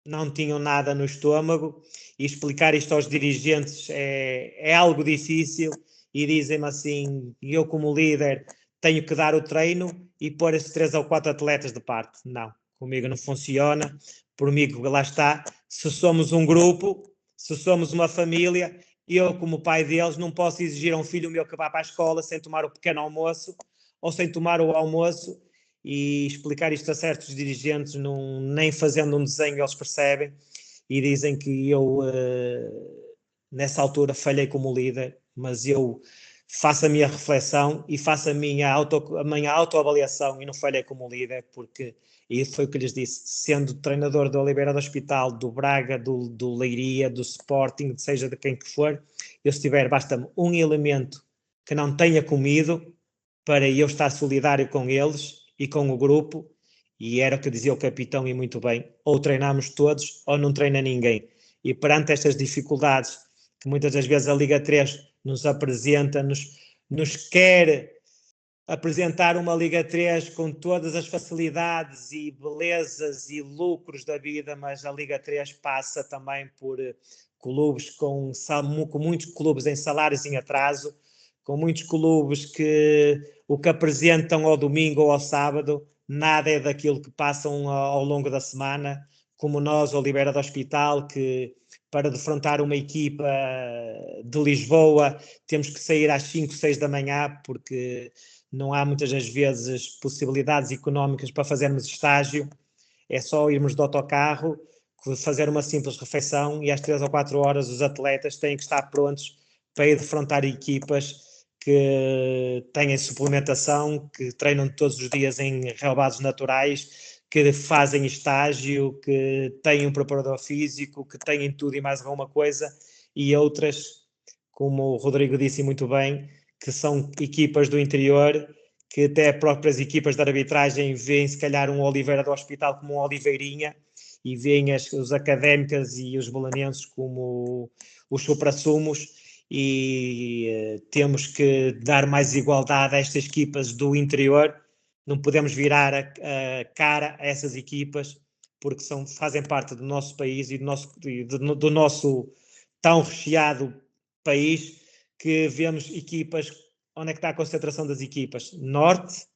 não tinham nada no estômago, e explicar isto aos dirigentes é algo difícil, e dizem-me assim, eu como líder tenho que dar o treino e pôr esses 3 ou 4 atletas de parte. Não, comigo não funciona, comigo lá está, se somos um grupo, se somos uma família, eu como pai deles não posso exigir a um filho meu que vá para a escola sem tomar o pequeno almoço ou sem tomar o almoço, e explicar isto a certos dirigentes, nem fazendo um desenho eles percebem e dizem que eu nessa altura falhei como líder, mas eu faço a minha reflexão e faço a minha autoavaliação e não falhei como líder, porque, e isso foi o que lhes disse, sendo treinador do Oliveira do Hospital, do Braga, do Leiria, do Sporting, seja de quem que for, eu se tiver, basta-me um elemento que não tenha comido para eu estar solidário com eles e com o grupo, e era o que dizia o capitão, e muito bem, ou treinamos todos ou não treina ninguém. E perante estas dificuldades que muitas das vezes a Liga 3 nos apresenta, nos quer apresentar uma Liga 3 com todas as facilidades e belezas e lucros da vida, mas a Liga 3 passa também por clubes com muitos clubes em salários em atraso, com muitos clubes que o que apresentam ao domingo ou ao sábado nada é daquilo que passam ao longo da semana, como nós, Oliveira do Hospital, que para defrontar uma equipa de Lisboa temos que sair às 5, 6 da manhã, porque não há muitas das vezes possibilidades económicas para fazermos estágio, é só irmos de autocarro, fazer uma simples refeição e às 3 ou 4 horas os atletas têm que estar prontos para ir defrontar equipas que têm suplementação, que treinam todos os dias em relevados naturais, que fazem estágio, que têm um preparador físico, que têm tudo e mais alguma coisa, e outras, como o Rodrigo disse muito bem, que são equipas do interior, que até próprias equipas de arbitragem veem se calhar um Oliveira do Hospital como um Oliveirinha, e veem os académicas e os belenenses como os suprassumos, e temos que dar mais igualdade a estas equipas do interior. Não podemos virar a cara a essas equipas, porque fazem parte do nosso país e do nosso tão recheado país, que vemos equipas. Onde é que está a concentração das equipas? Norte,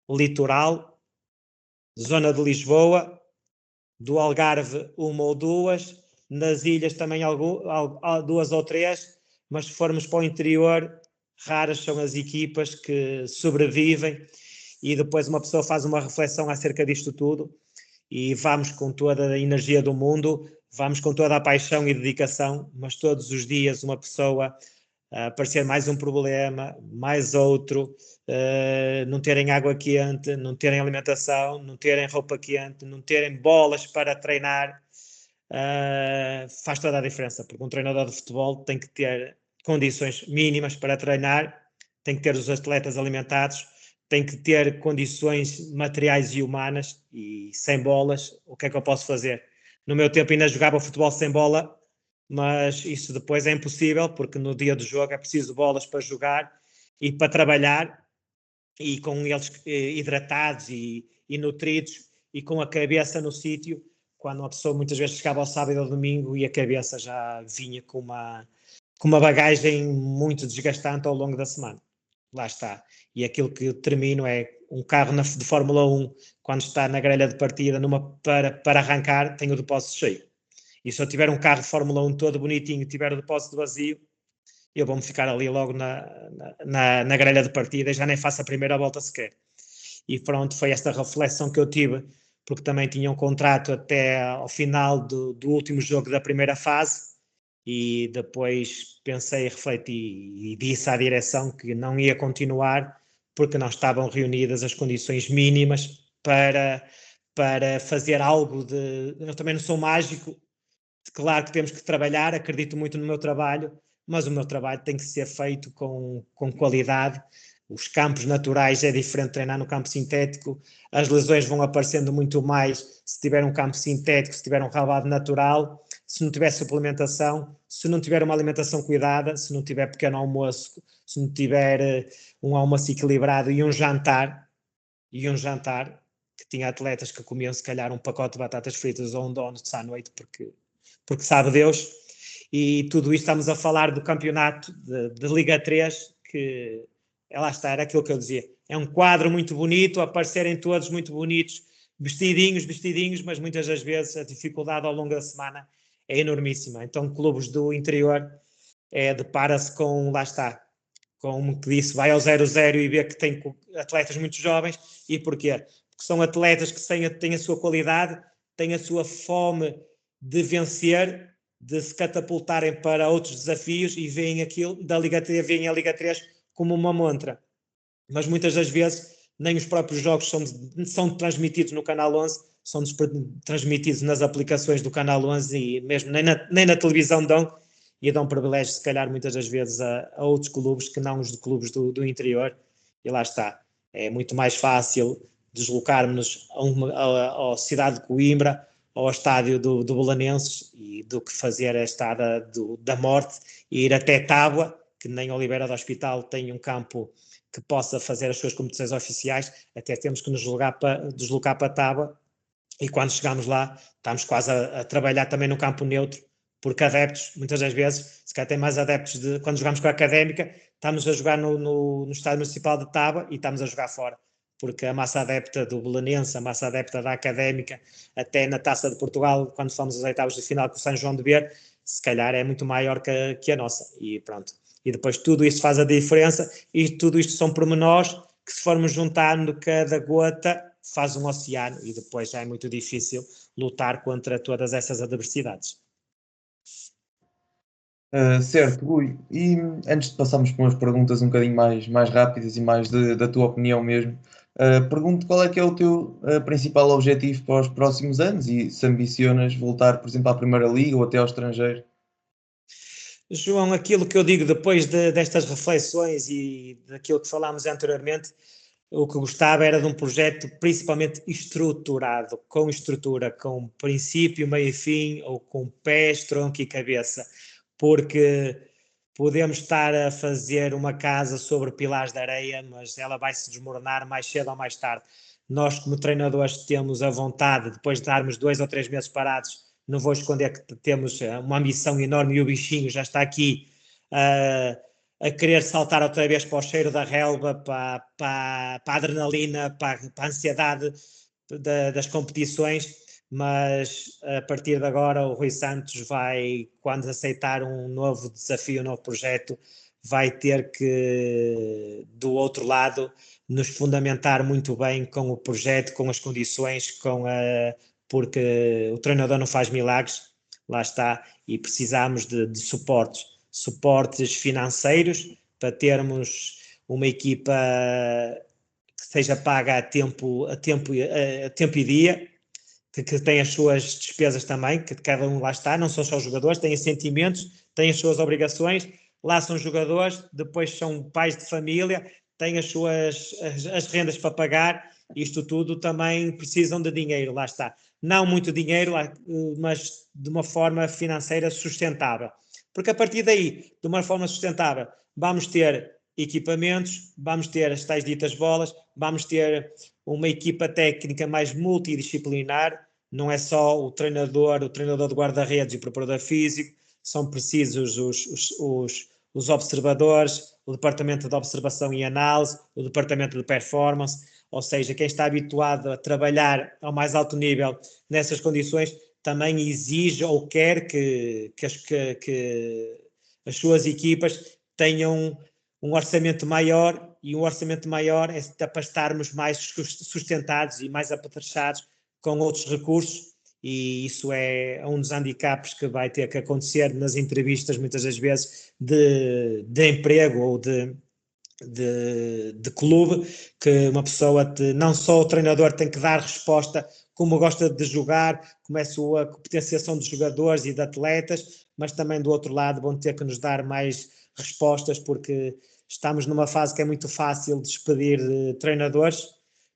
litoral, zona de Lisboa, do Algarve 1 ou 2, nas ilhas também 2 ou 3, mas se formos para o interior, raras são as equipas que sobrevivem, e depois uma pessoa faz uma reflexão acerca disto tudo, e vamos com toda a energia do mundo, vamos com toda a paixão e dedicação, mas todos os dias uma pessoa aparecer mais um problema, mais outro, não terem água quente, não terem alimentação, não terem roupa quente, não terem bolas para treinar, faz toda a diferença, porque um treinador de futebol tem que ter condições mínimas para treinar, tem que ter os atletas alimentados, tem que ter condições materiais e humanas, e sem bolas, o que é que eu posso fazer? No meu tempo ainda jogava futebol sem bola, mas isso depois é impossível, porque no dia do jogo é preciso bolas para jogar e para trabalhar, e com eles hidratados e nutridos, e com a cabeça no sítio, quando uma pessoa muitas vezes chegava ao sábado ou domingo e a cabeça já vinha com uma bagagem muito desgastante ao longo da semana. Lá está. E aquilo que termino é um carro de Fórmula 1, quando está na grelha de partida para arrancar, tem o depósito cheio. E se eu tiver um carro de Fórmula 1 todo bonitinho e tiver o depósito vazio, eu vou-me ficar ali logo na grelha de partida e já nem faço a primeira volta sequer. E pronto, foi esta reflexão que eu tive, porque também tinha um contrato até ao final do último jogo da primeira fase, e depois pensei, refleti e disse à direção que não ia continuar, porque não estavam reunidas as condições mínimas para fazer algo de... Eu também não sou mágico, claro que temos que trabalhar, acredito muito no meu trabalho, mas o meu trabalho tem que ser feito com qualidade. Os campos naturais é diferente de treinar no campo sintético, as lesões vão aparecendo muito mais se tiver um campo sintético, se tiver um relvado natural, se não tiver suplementação, se não tiver uma alimentação cuidada, se não tiver pequeno almoço, se não tiver um almoço equilibrado e um jantar, que tinha atletas que comiam se calhar um pacote de batatas fritas ou um donuts à noite, porque sabe Deus. E tudo isto estamos a falar do campeonato de Liga 3, que lá está, era aquilo que eu dizia, é um quadro muito bonito, aparecerem todos muito bonitos, vestidinhos, mas muitas das vezes a dificuldade ao longo da semana é enormíssima. Então clubes do interior depara-se com, lá está, como que disse, vai ao 0-0 e vê que tem atletas muito jovens. E porquê? Porque são atletas que têm a sua qualidade, têm a sua fome de vencer, de se catapultarem para outros desafios e veem aquilo da Liga 3, veem a Liga 3 como uma montra. Mas muitas das vezes nem os próprios jogos são transmitidos no Canal 11, são transmitidos nas aplicações do Canal 11 e mesmo nem na televisão dão privilégio, se calhar, muitas das vezes a outros clubes que não os clubes do interior. E lá está. É muito mais fácil deslocarmos-nos à cidade de Coimbra, ao estádio do Belenenses, do que fazer a estrada da morte e ir até Tábua, que nem Oliveira do Hospital tem um campo que possa fazer as suas competições oficiais, até temos que nos deslocar para Tábua, e quando chegamos lá estamos quase a trabalhar também no campo neutro, porque adeptos, muitas das vezes, se calhar tem mais adeptos quando jogamos com a Académica, estamos a jogar no estádio municipal de Tábua e estamos a jogar fora, porque a massa adepta do Belenense, a massa adepta da Académica, até na Taça de Portugal, quando fomos aos oitavos de final com o São João de Ver, se calhar é muito maior que a nossa, e pronto. E depois tudo isto faz a diferença, e tudo isto são pormenores que, se formos juntando cada gota, faz um oceano, e depois já é muito difícil lutar contra todas essas adversidades. Certo, Rui. E antes de passarmos para umas perguntas um bocadinho mais rápidas e mais da tua opinião mesmo, pergunto qual é que é o teu principal objetivo para os próximos anos e se ambicionas voltar, por exemplo, à Primeira Liga ou até ao estrangeiro? João, aquilo que eu digo depois destas reflexões e daquilo que falámos anteriormente, o que gostava era de um projeto principalmente estruturado, com estrutura, com princípio, meio e fim, ou com pés, tronco e cabeça, porque podemos estar a fazer uma casa sobre pilares de areia, mas ela vai se desmoronar mais cedo ou mais tarde. Nós, como treinadores, temos a vontade, depois de darmos 2 ou 3 meses parados, não vou esconder que temos uma ambição enorme e o bichinho já está aqui a querer saltar outra vez para o cheiro da relva, para a adrenalina, para a ansiedade das competições, mas a partir de agora o Rui Santos vai, quando aceitar um novo desafio, um novo projeto, vai ter que, do outro lado, nos fundamentar muito bem com o projeto, com as condições, porque o treinador não faz milagres, lá está, e precisamos de suportes financeiros para termos uma equipa que seja paga a tempo e dia, que tem as suas despesas também, que cada um lá está, não são só os jogadores, têm sentimentos, têm as suas obrigações, lá são jogadores, depois são pais de família, têm as rendas para pagar, isto tudo também precisam de dinheiro, lá está. Não muito dinheiro, mas de uma forma financeira sustentável. Porque a partir daí, de uma forma sustentável, vamos ter equipamentos, vamos ter as tais ditas bolas, vamos ter uma equipa técnica mais multidisciplinar, não é só o treinador de guarda-redes e o preparador físico, são precisos os observadores, o departamento de observação e análise, o departamento de performance, ou seja, quem está habituado a trabalhar ao mais alto nível nessas condições também exige ou quer que as suas equipas tenham um orçamento maior, e um orçamento maior é para estarmos mais sustentados e mais apetrechados com outros recursos, e isso é um dos handicaps que vai ter que acontecer nas entrevistas, muitas das vezes, de emprego ou de clube, que uma pessoa, não só o treinador tem que dar resposta como gosta de jogar, como é a sua potenciação de jogadores e de atletas, mas também do outro lado vão ter que nos dar mais respostas, porque estamos numa fase que é muito fácil despedir treinadores,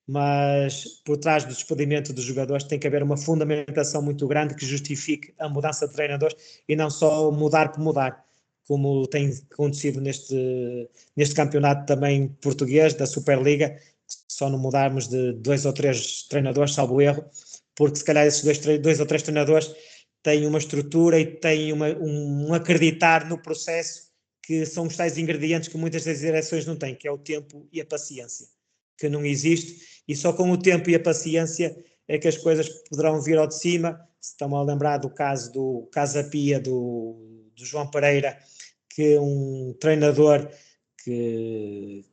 mas por trás do despedimento dos jogadores tem que haver uma fundamentação muito grande que justifique a mudança de treinadores e não só mudar por mudar, como tem acontecido neste campeonato também português, da Superliga, só não mudarmos de 2 ou 3 treinadores, salvo erro, porque se calhar esses 2 ou 3 treinadores têm uma estrutura e têm um acreditar no processo, que são os tais ingredientes que muitas das direções não têm, que é o tempo e a paciência, que não existe, e só com o tempo e a paciência é que as coisas poderão vir ao de cima. Se estão a lembrar do caso do Casa Pia, do João Pereira, que é um treinador que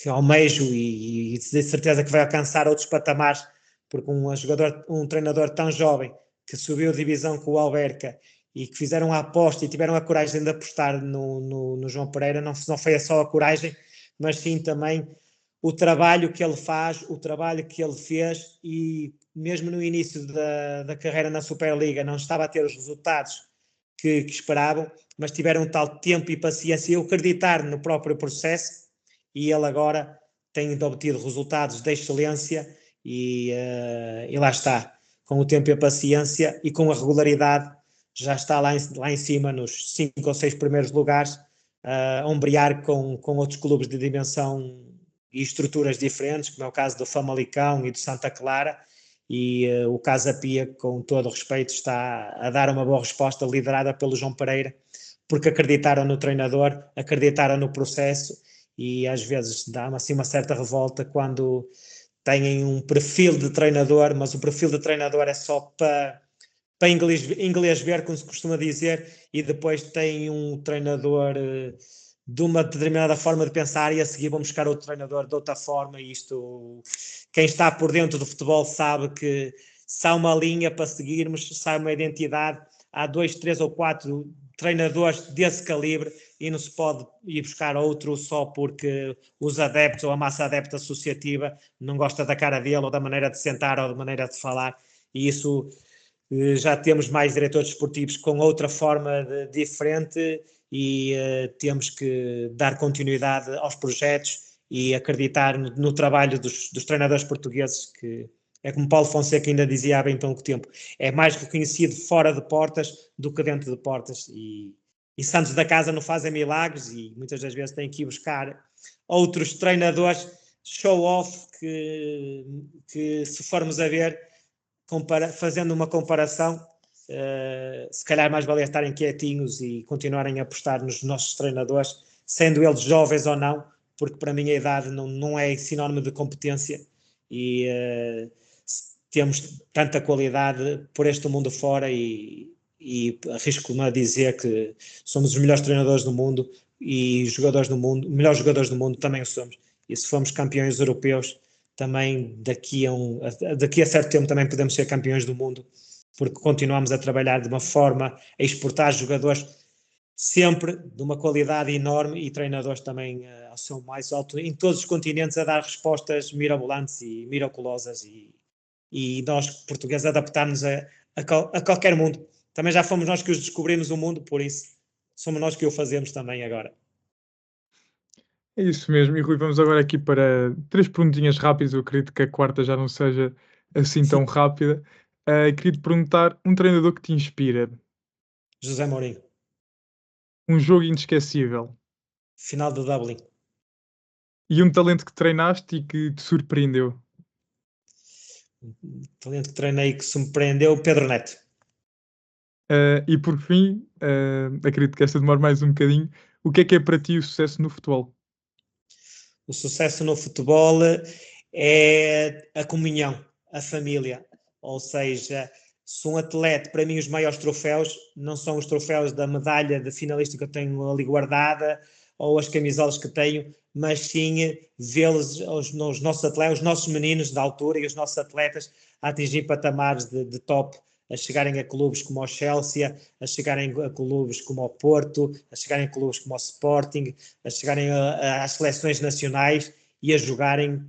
almejo e de certeza que vai alcançar outros patamares, porque um treinador tão jovem que subiu a divisão com o Alverca e que fizeram a aposta e tiveram a coragem de apostar no João Pereira, não foi só a coragem, mas sim também o trabalho que ele faz, o trabalho que ele fez, e mesmo no início da carreira na Superliga não estava a ter os resultados que esperavam, mas tiveram tal tempo e paciência e acreditar no próprio processo, e ele agora tem obtido resultados de excelência e lá está, com o tempo e a paciência e com a regularidade, já está lá em cima nos 5 ou 6 primeiros lugares, a ombrear com outros clubes de dimensão e estruturas diferentes, como é o caso do Famalicão e do Santa Clara, e o Casa Pia, com todo o respeito, está a dar uma boa resposta, liderada pelo João Pereira, porque acreditaram no treinador, acreditaram no processo, e às vezes dá-me assim uma certa revolta quando têm um perfil de treinador, mas o perfil de treinador é só para inglês ver, como se costuma dizer, e depois tem um treinador de uma determinada forma de pensar, e a seguir vão buscar outro treinador de outra forma. E isto, quem está por dentro do futebol sabe que se há uma linha para seguirmos, se há uma identidade, há 2, 3 ou 4 treinadores desse calibre, e não se pode ir buscar outro só porque os adeptos ou a massa adepta associativa não gosta da cara dele, ou da maneira de sentar, ou da maneira de falar. E isso, já temos mais diretores desportivos com outra forma diferente, e temos que dar continuidade aos projetos e acreditar no trabalho dos treinadores portugueses, que é como Paulo Fonseca ainda dizia há bem pouco tempo, é mais reconhecido fora de portas do que dentro de portas, e santos da casa não fazem milagres, e muitas das vezes têm que ir buscar outros treinadores show-off que se formos a ver, fazendo uma comparação, se calhar mais valia estarem quietinhos e continuarem a apostar nos nossos treinadores, sendo eles jovens ou não, porque para mim a idade não é sinónimo de competência, e temos tanta qualidade por este mundo fora, e arrisco-me a dizer que somos os melhores treinadores do mundo, e jogadores do mundo, melhores jogadores do mundo também o somos, e se formos campeões europeus também daqui a certo tempo também podemos ser campeões do mundo, porque continuamos a trabalhar de uma forma a exportar jogadores sempre de uma qualidade enorme, e treinadores também ao seu mais alto em todos os continentes, a dar respostas mirabolantes e miraculosas, e nós portugueses adaptamos a qualquer mundo. Também já fomos nós que os descobrimos o mundo, por isso somos nós que o fazemos também agora. É isso mesmo. E Rui, vamos agora aqui para 3 perguntinhas rápidas. Eu acredito que a quarta já não seja assim tão rápida. Queria te perguntar um treinador que te inspira, José Mourinho, um jogo inesquecível final de Dublin. e um talento que treinaste e que te surpreendeu. O talento que treinei que surpreendeu, Pedro Neto. E por fim, acredito que esta demora mais um bocadinho. O que é para ti o sucesso no futebol? O sucesso no futebol é a comunhão, a família. Ou seja, se um atleta, para mim os maiores troféus não são os troféus da medalha de finalista que eu tenho ali guardada ou as camisolas que tenho, mas sim vê-los, os nossos atletas, os nossos meninos da altura e os nossos atletas a atingir patamares de top, a chegarem a clubes como o Chelsea, a chegarem a clubes como o Porto, a chegarem a clubes como o Sporting, a chegarem às seleções nacionais e a jogarem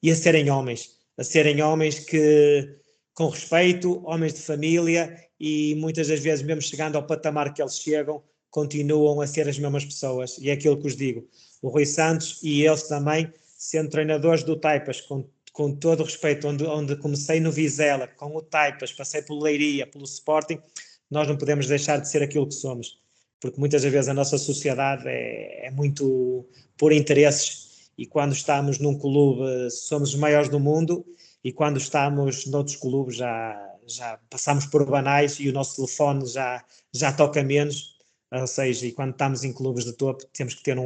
e a serem homens que, com respeito, homens de família, e muitas das vezes, mesmo chegando ao patamar que eles chegam, continuam a ser as mesmas pessoas. E é aquilo que os digo. O Rui Santos e eles também, sendo treinadores do Taipas, com todo o respeito, onde comecei no Vizela, com o Taipas, passei pelo Leiria, pelo Sporting, nós não podemos deixar de ser aquilo que somos. Porque muitas das vezes a nossa sociedade é muito por interesses, e quando estamos num clube somos os maiores do mundo, e quando estamos noutros clubes já passamos por banais e o nosso telefone já toca menos. Ou seja, e quando estamos em clubes de topo temos que ter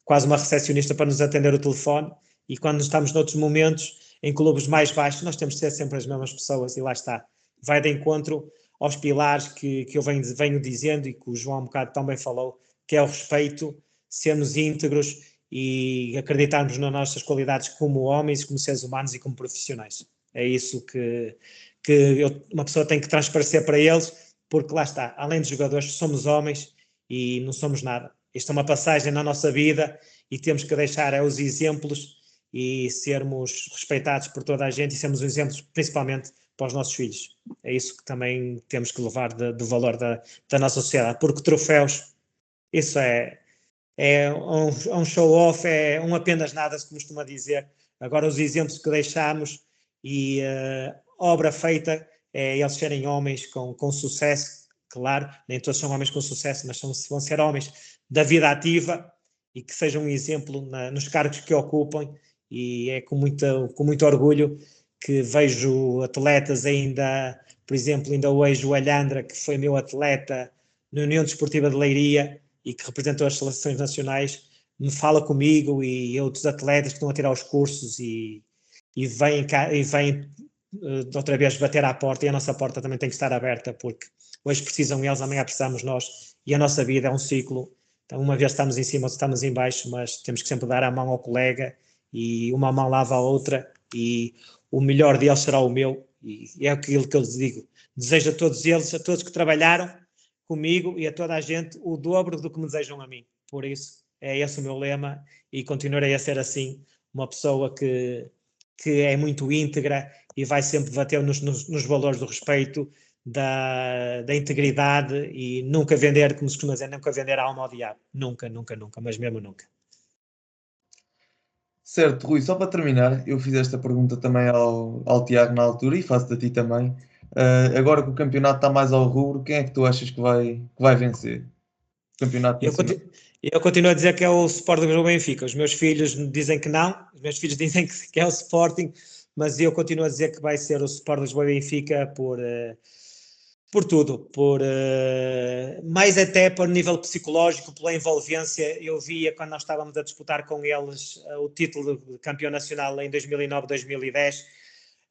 quase uma recepcionista para nos atender o telefone, e quando estamos noutros momentos em clubes mais baixos nós temos de ser sempre as mesmas pessoas, e lá está, vai de encontro aos pilares que eu venho dizendo e que o João um bocado também falou, que é o respeito, sermos íntegros e acreditarmos nas nossas qualidades como homens, como seres humanos e como profissionais. É isso que uma pessoa tem que transparecer para eles, porque lá está, além de jogadores, somos homens e não somos nada. Isto é uma passagem na nossa vida e temos que deixar os exemplos e sermos respeitados por toda a gente, e sermos exemplos principalmente para os nossos filhos. É isso que também temos que levar do valor da nossa sociedade, porque troféus, isso é um show-off, é um apenas nada, se costuma dizer. Agora, os exemplos que deixamos e obra feita é eles serem homens com sucesso, claro, nem todos são homens com sucesso, mas vão ser homens da vida ativa e que sejam um exemplo nos cargos que ocupam, e é com muito orgulho que vejo atletas ainda, por exemplo, ainda hoje o Alhandra, que foi meu atleta na União Desportiva de Leiria e que representou as seleções nacionais, me fala comigo e outros atletas que estão a tirar os cursos e vêm outra vez bater à porta, e a nossa porta também tem que estar aberta, porque hoje precisam eles, amanhã precisamos nós, e a nossa vida é um ciclo. Então, uma vez estamos em cima, outra estamos em baixo, mas temos que sempre dar a mão ao colega, e uma mão lava a outra, e o melhor deles será o meu, e é aquilo que eu lhes digo. Desejo a todos eles, a todos que trabalharam comigo e a toda a gente, o dobro do que me desejam a mim. Por isso, é esse o meu lema, e continuarei a ser assim, uma pessoa que é muito íntegra e vai sempre bater nos valores do respeito, da integridade, e nunca vender, como se costuma dizer, nunca vender a alma ao diabo. Nunca, nunca, nunca, mas mesmo nunca. Certo, Rui, só para terminar, eu fiz esta pergunta também ao Tiago na altura e faço-te a ti também. Agora que o campeonato está mais ao rubro, quem é que tu achas que vai vencer? O campeonato Eu continuo a dizer que é o Sporting do Benfica. Os meus filhos dizem que não, os meus filhos dizem que é o Sporting, mas eu continuo a dizer que vai ser o Sporting do Benfica por tudo, mais até para o nível psicológico, pela envolvência. Eu via quando nós estávamos a disputar com eles o título de campeão nacional em 2009-2010,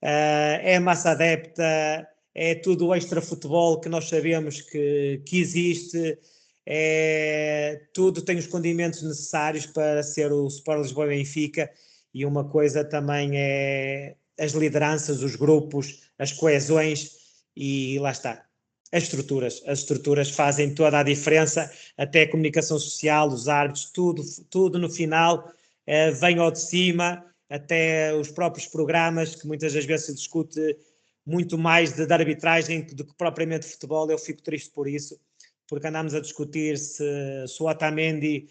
é a massa adepta, é tudo o extra futebol que nós sabemos que existe, tudo tem os condimentos necessários para ser o Sport Lisboa e Benfica. E uma coisa também é as lideranças, os grupos, as coesões, e lá está. As estruturas fazem toda a diferença, até a comunicação social, os árbitros, tudo no final vem ao de cima, até os próprios programas, que muitas das vezes se discute muito mais de arbitragem do que propriamente de futebol. Eu fico triste por isso, porque andamos a discutir se o Otamendi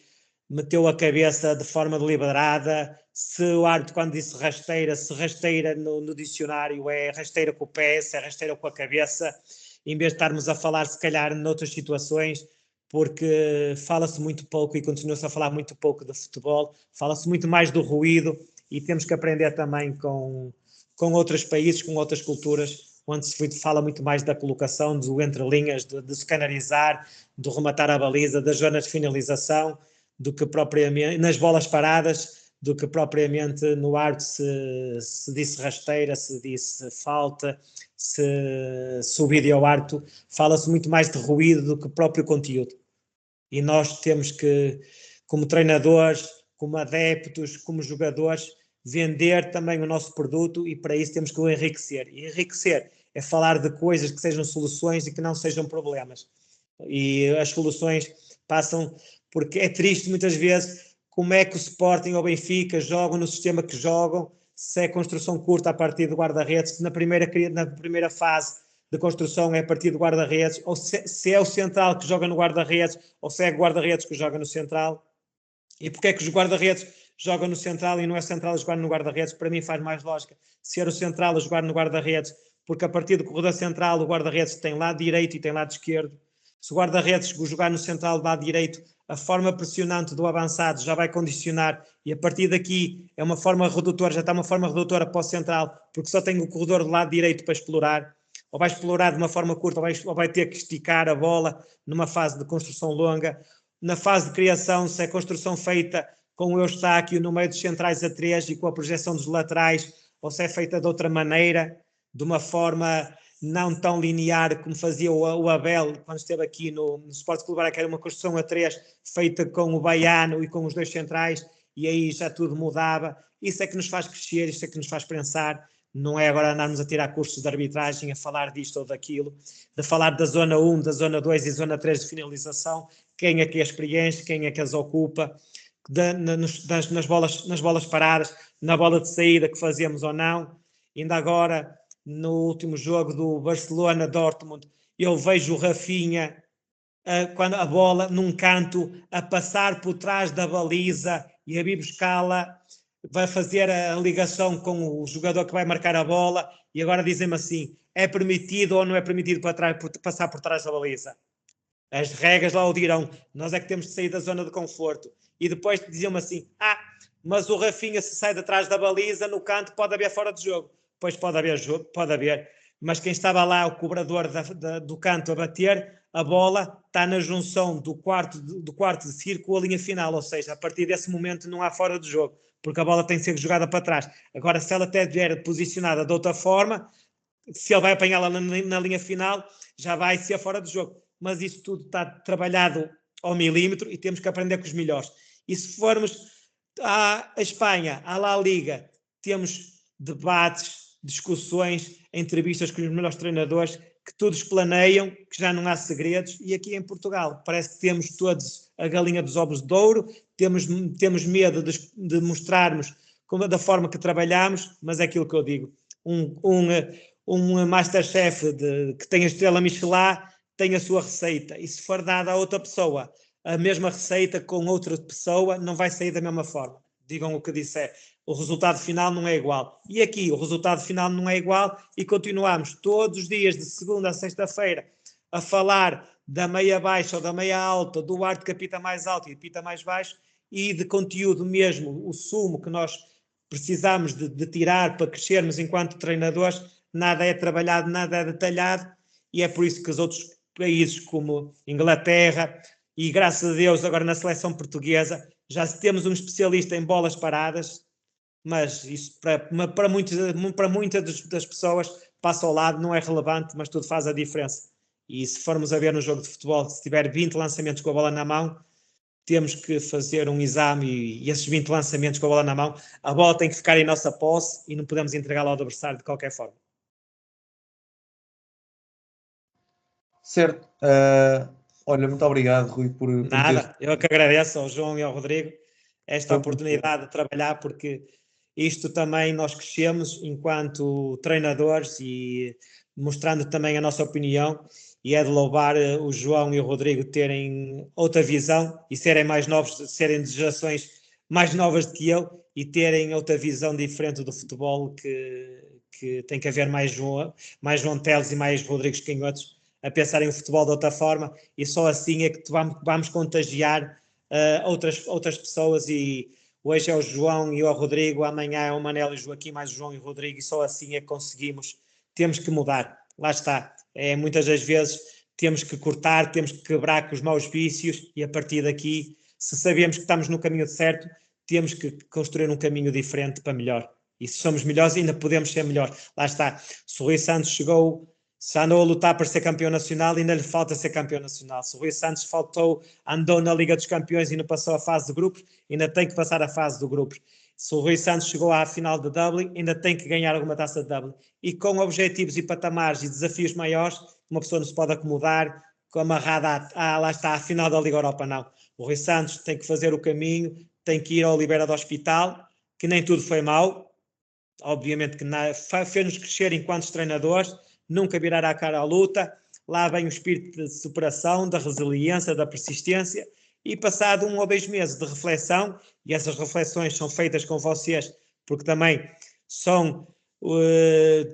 meteu a cabeça de forma deliberada, se o árbitro, quando disse rasteira, se rasteira no dicionário é rasteira com o pé, se é rasteira com a cabeça, em vez de estarmos a falar, se calhar, noutras situações, porque fala-se muito pouco e continua-se a falar muito pouco de futebol, fala-se muito mais do ruído, e temos que aprender também com outros países, com outras culturas, onde se fala muito mais da colocação, do entre linhas, de se canalizar, do rematar a baliza, das zonas de finalização, do que propriamente nas bolas paradas, do que propriamente no árbitro se disse rasteira, se disse falta, se o vídeo árbitro, fala-se muito mais de ruído do que próprio conteúdo. E nós temos que, como treinadores, como adeptos, como jogadores, vender também o nosso produto, e para isso temos que o enriquecer. E enriquecer é falar de coisas que sejam soluções e que não sejam problemas. E as soluções passam, porque é triste muitas vezes como é que o Sporting ou o Benfica jogam no sistema que jogam, se é construção curta a partir do guarda-redes, se na primeira fase de construção é a partir do guarda-redes, ou se é o central que joga no guarda-redes, ou se é o guarda-redes que joga no central. E porque é que os guarda-redes jogam no central e não é central a jogar no guarda-redes? Para mim faz mais lógica ser o central a jogar no guarda-redes, porque a partir do corredor central o guarda-redes tem lado direito e tem lado esquerdo. Se o guarda-redes jogar no central do lado direito, a forma pressionante do avançado já vai condicionar, e a partir daqui é uma forma redutora, já está uma forma redutora para o central, porque só tem o corredor do lado direito para explorar, ou vai explorar de uma forma curta, ou vai ter que esticar a bola numa fase de construção longa. Na fase de criação, se é construção feita com o Eustáquio no meio dos centrais a 3 e com a projeção dos laterais, ou se é feita de outra maneira, de uma forma não tão linear como fazia o Abel quando esteve aqui no Sport Clube Braga, que era uma construção a 3 feita com o Baiano e com os dois centrais, e aí já tudo mudava. Isso é que nos faz crescer, isso é que nos faz pensar. Não é agora andarmos a tirar cursos de arbitragem, a falar disto ou daquilo, de falar da zona 1, da zona 2 e zona 3 de finalização, quem é que é experiente, quem é que as ocupa, nas bolas paradas, na bola de saída que fazemos ou não. Ainda agora, no último jogo do Barcelona-Dortmund, eu vejo o Rafinha, quando a bola num canto, a passar por trás da baliza e a vir buscá-la, vai fazer a ligação com o jogador que vai marcar a bola, e agora dizem-me assim, é permitido ou não é permitido passar por trás da baliza? As regras lá o dirão, nós é que temos de sair da zona de conforto. E depois diziam-me assim, mas o Rafinha, se sai de trás da baliza, no canto, pode haver fora de jogo. Pois pode haver jogo, pode haver, mas quem estava lá, o cobrador do canto a bater, a bola está na junção do quarto de círculo, a linha final, ou seja, a partir desse momento não há fora de jogo, porque a bola tem que ser jogada para trás. Agora, se ela até vier posicionada de outra forma, se ele vai apanhá-la na linha final, já vai ser fora de jogo. Mas isso tudo está trabalhado ao milímetro e temos que aprender com os melhores. E se formos à Espanha, à La Liga, temos debates, discussões, entrevistas com os melhores treinadores, que todos planeiam, que já não há segredos, e aqui em Portugal parece que temos todos a galinha dos ovos de ouro, temos medo de mostrarmos da forma que trabalhamos, mas é aquilo que eu digo, um Masterchef que tem a estrela Michelin tem a sua receita, e se for dada a outra pessoa a mesma receita com outra pessoa, não vai sair da mesma forma. Digam o que disser, o resultado final não é igual. E aqui o resultado final não é igual, e continuamos todos os dias, de segunda a sexta-feira, a falar da meia baixa ou da meia alta, do árbitro que apita mais alto e apita mais baixo, e de conteúdo mesmo, o sumo que nós precisamos de tirar para crescermos enquanto treinadores, nada é trabalhado, nada é detalhado, e é por isso que os outros países como Inglaterra, e graças a Deus agora na seleção portuguesa, já temos um especialista em bolas paradas, mas isso para muitas das pessoas passa ao lado, não é relevante, mas tudo faz a diferença. E se formos a ver no jogo de futebol, se tiver 20 lançamentos com a bola na mão, temos que fazer um exame, e esses 20 lançamentos com a bola na mão, a bola tem que ficar em nossa posse e não podemos entregá-la ao adversário de qualquer forma. Certo. Olha, muito obrigado, Rui, por Nada, eu que agradeço ao João e ao Rodrigo esta oportunidade de trabalhar, porque isto também nós crescemos enquanto treinadores e mostrando também a nossa opinião, e é de louvar o João e o Rodrigo terem outra visão e serem mais novos, serem de gerações mais novas do que eu e terem outra visão diferente do futebol, que tem que haver mais João Teles e mais Rodrigos Canhotos a pensarem o futebol de outra forma, e só assim é que vamos contagiar outras pessoas. E hoje é o João e o Rodrigo, amanhã é o Manel e o Joaquim, mais o João e o Rodrigo, e só assim é que conseguimos. Temos que mudar, lá está. Muitas das vezes temos que cortar, temos que quebrar com os maus vícios, e a partir daqui, se sabemos que estamos no caminho certo, temos que construir um caminho diferente para melhor. E se somos melhores, ainda podemos ser melhor. Lá está. Se o Rui Santos se andou a lutar para ser campeão nacional, ainda lhe falta ser campeão nacional. Se o Rui Santos andou na Liga dos Campeões e não passou a fase de grupos, ainda tem que passar a fase de grupos. Se o Rui Santos chegou à final de Dublin, ainda tem que ganhar alguma taça de Dublin. E com objetivos e patamares e desafios maiores, uma pessoa não se pode acomodar amarrada lá está, à final da Liga Europa, não. O Rui Santos tem que fazer o caminho, tem que ir ao Oliveira do Hospital, que nem tudo foi mau, obviamente que fez-nos crescer enquanto treinadores, nunca virar a cara à luta, lá vem o espírito de superação, da resiliência, da persistência, e passado 1 ou 2 meses de reflexão, e essas reflexões são feitas com vocês, porque também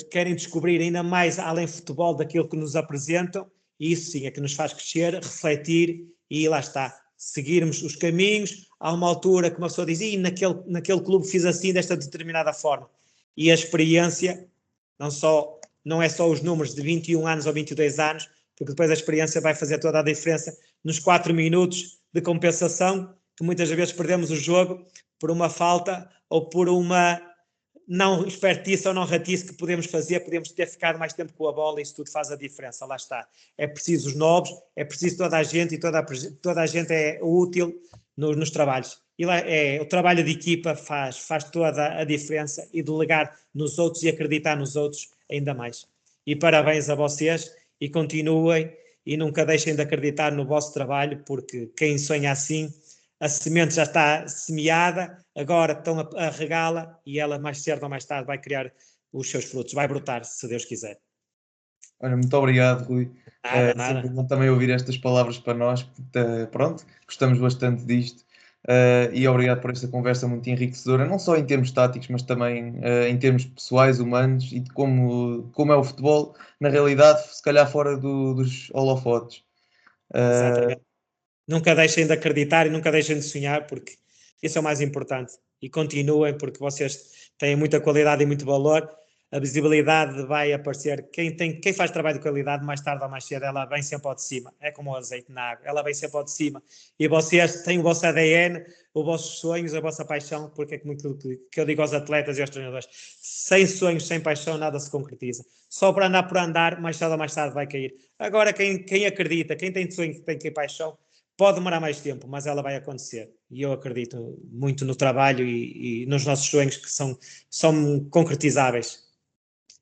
querem descobrir ainda mais além do futebol daquilo que nos apresentam, e isso sim é que nos faz crescer, refletir, e lá está, seguirmos os caminhos. Há uma altura que uma pessoa diz, naquele clube fiz assim, desta determinada forma, e a experiência não é só os números de 21 anos ou 22 anos, porque depois a experiência vai fazer toda a diferença nos 4 minutos de compensação, que muitas vezes perdemos o jogo por uma falta ou por uma não espertice ou não ratice que podemos ter ficado mais tempo com a bola, e isso tudo faz a diferença, lá está. É preciso os novos, é preciso toda a gente, e toda a gente é útil nos trabalhos. E lá o trabalho de equipa faz toda a diferença, e delegar nos outros e acreditar nos outros ainda mais. E parabéns a vocês, e continuem, e nunca deixem de acreditar no vosso trabalho, porque quem sonha assim, a semente já está semeada, agora estão a regá-la, e ela mais cedo ou mais tarde vai criar os seus frutos, vai brotar, se Deus quiser. Olha, muito obrigado, Rui. Nada. Sempre bom também ouvir estas palavras para nós, porque, pronto, gostamos bastante disto. E obrigado por esta conversa muito enriquecedora, não só em termos táticos, mas também em termos pessoais, humanos, e de como é o futebol, na realidade, se calhar fora dos holofotes. Exatamente. Nunca deixem de acreditar e nunca deixem de sonhar, porque isso é o mais importante. E continuem, porque vocês têm muita qualidade e muito valor. A visibilidade vai aparecer. Quem faz trabalho de qualidade, mais tarde ou mais cedo, ela vem sempre ao de cima. É como o azeite na água, ela vem sempre ao de cima. E vocês têm o vosso ADN, os vossos sonhos, a vossa paixão, porque é muito que eu digo aos atletas e aos treinadores: sem sonhos, sem paixão, nada se concretiza. Só por andar, mais cedo ou mais tarde vai cair. Agora, quem acredita, quem tem sonhos, tem paixão, pode demorar mais tempo, mas ela vai acontecer. E eu acredito muito no trabalho e nos nossos sonhos, que são concretizáveis.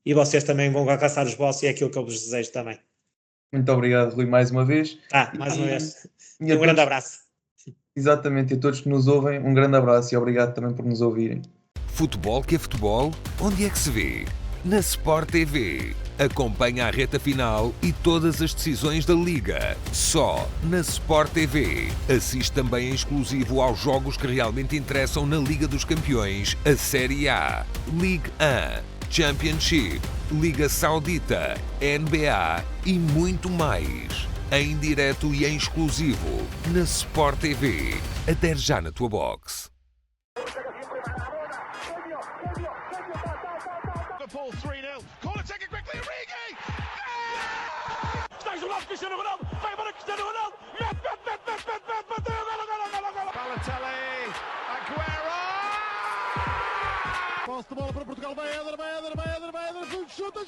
E vocês também vão alcançar os vossos, e é aquilo que eu vos desejo também. Muito obrigado, Rui, mais uma vez. Mais uma vez. Um todos, grande abraço. Exatamente, e a todos que nos ouvem, um grande abraço, e obrigado também por nos ouvirem. Futebol que é futebol, onde é que se vê? Na Sport TV. Acompanha a reta final e todas as decisões da Liga. Só na Sport TV. Assiste também em exclusivo aos jogos que realmente interessam na Liga dos Campeões, a Série A, Ligue 1, Championship, Liga Saudita, NBA e muito mais. Em direto e em exclusivo na Sport TV. Adere já na tua box. Liverpool 3-0. Corner taken quickly, Origi! Está isolado Cristiano Ronaldo, vai embora Cristiano Ronaldo, mete, bateu, golo. Balotelli, Aguero! Posse de bola para Portugal, vai Éder, chuta!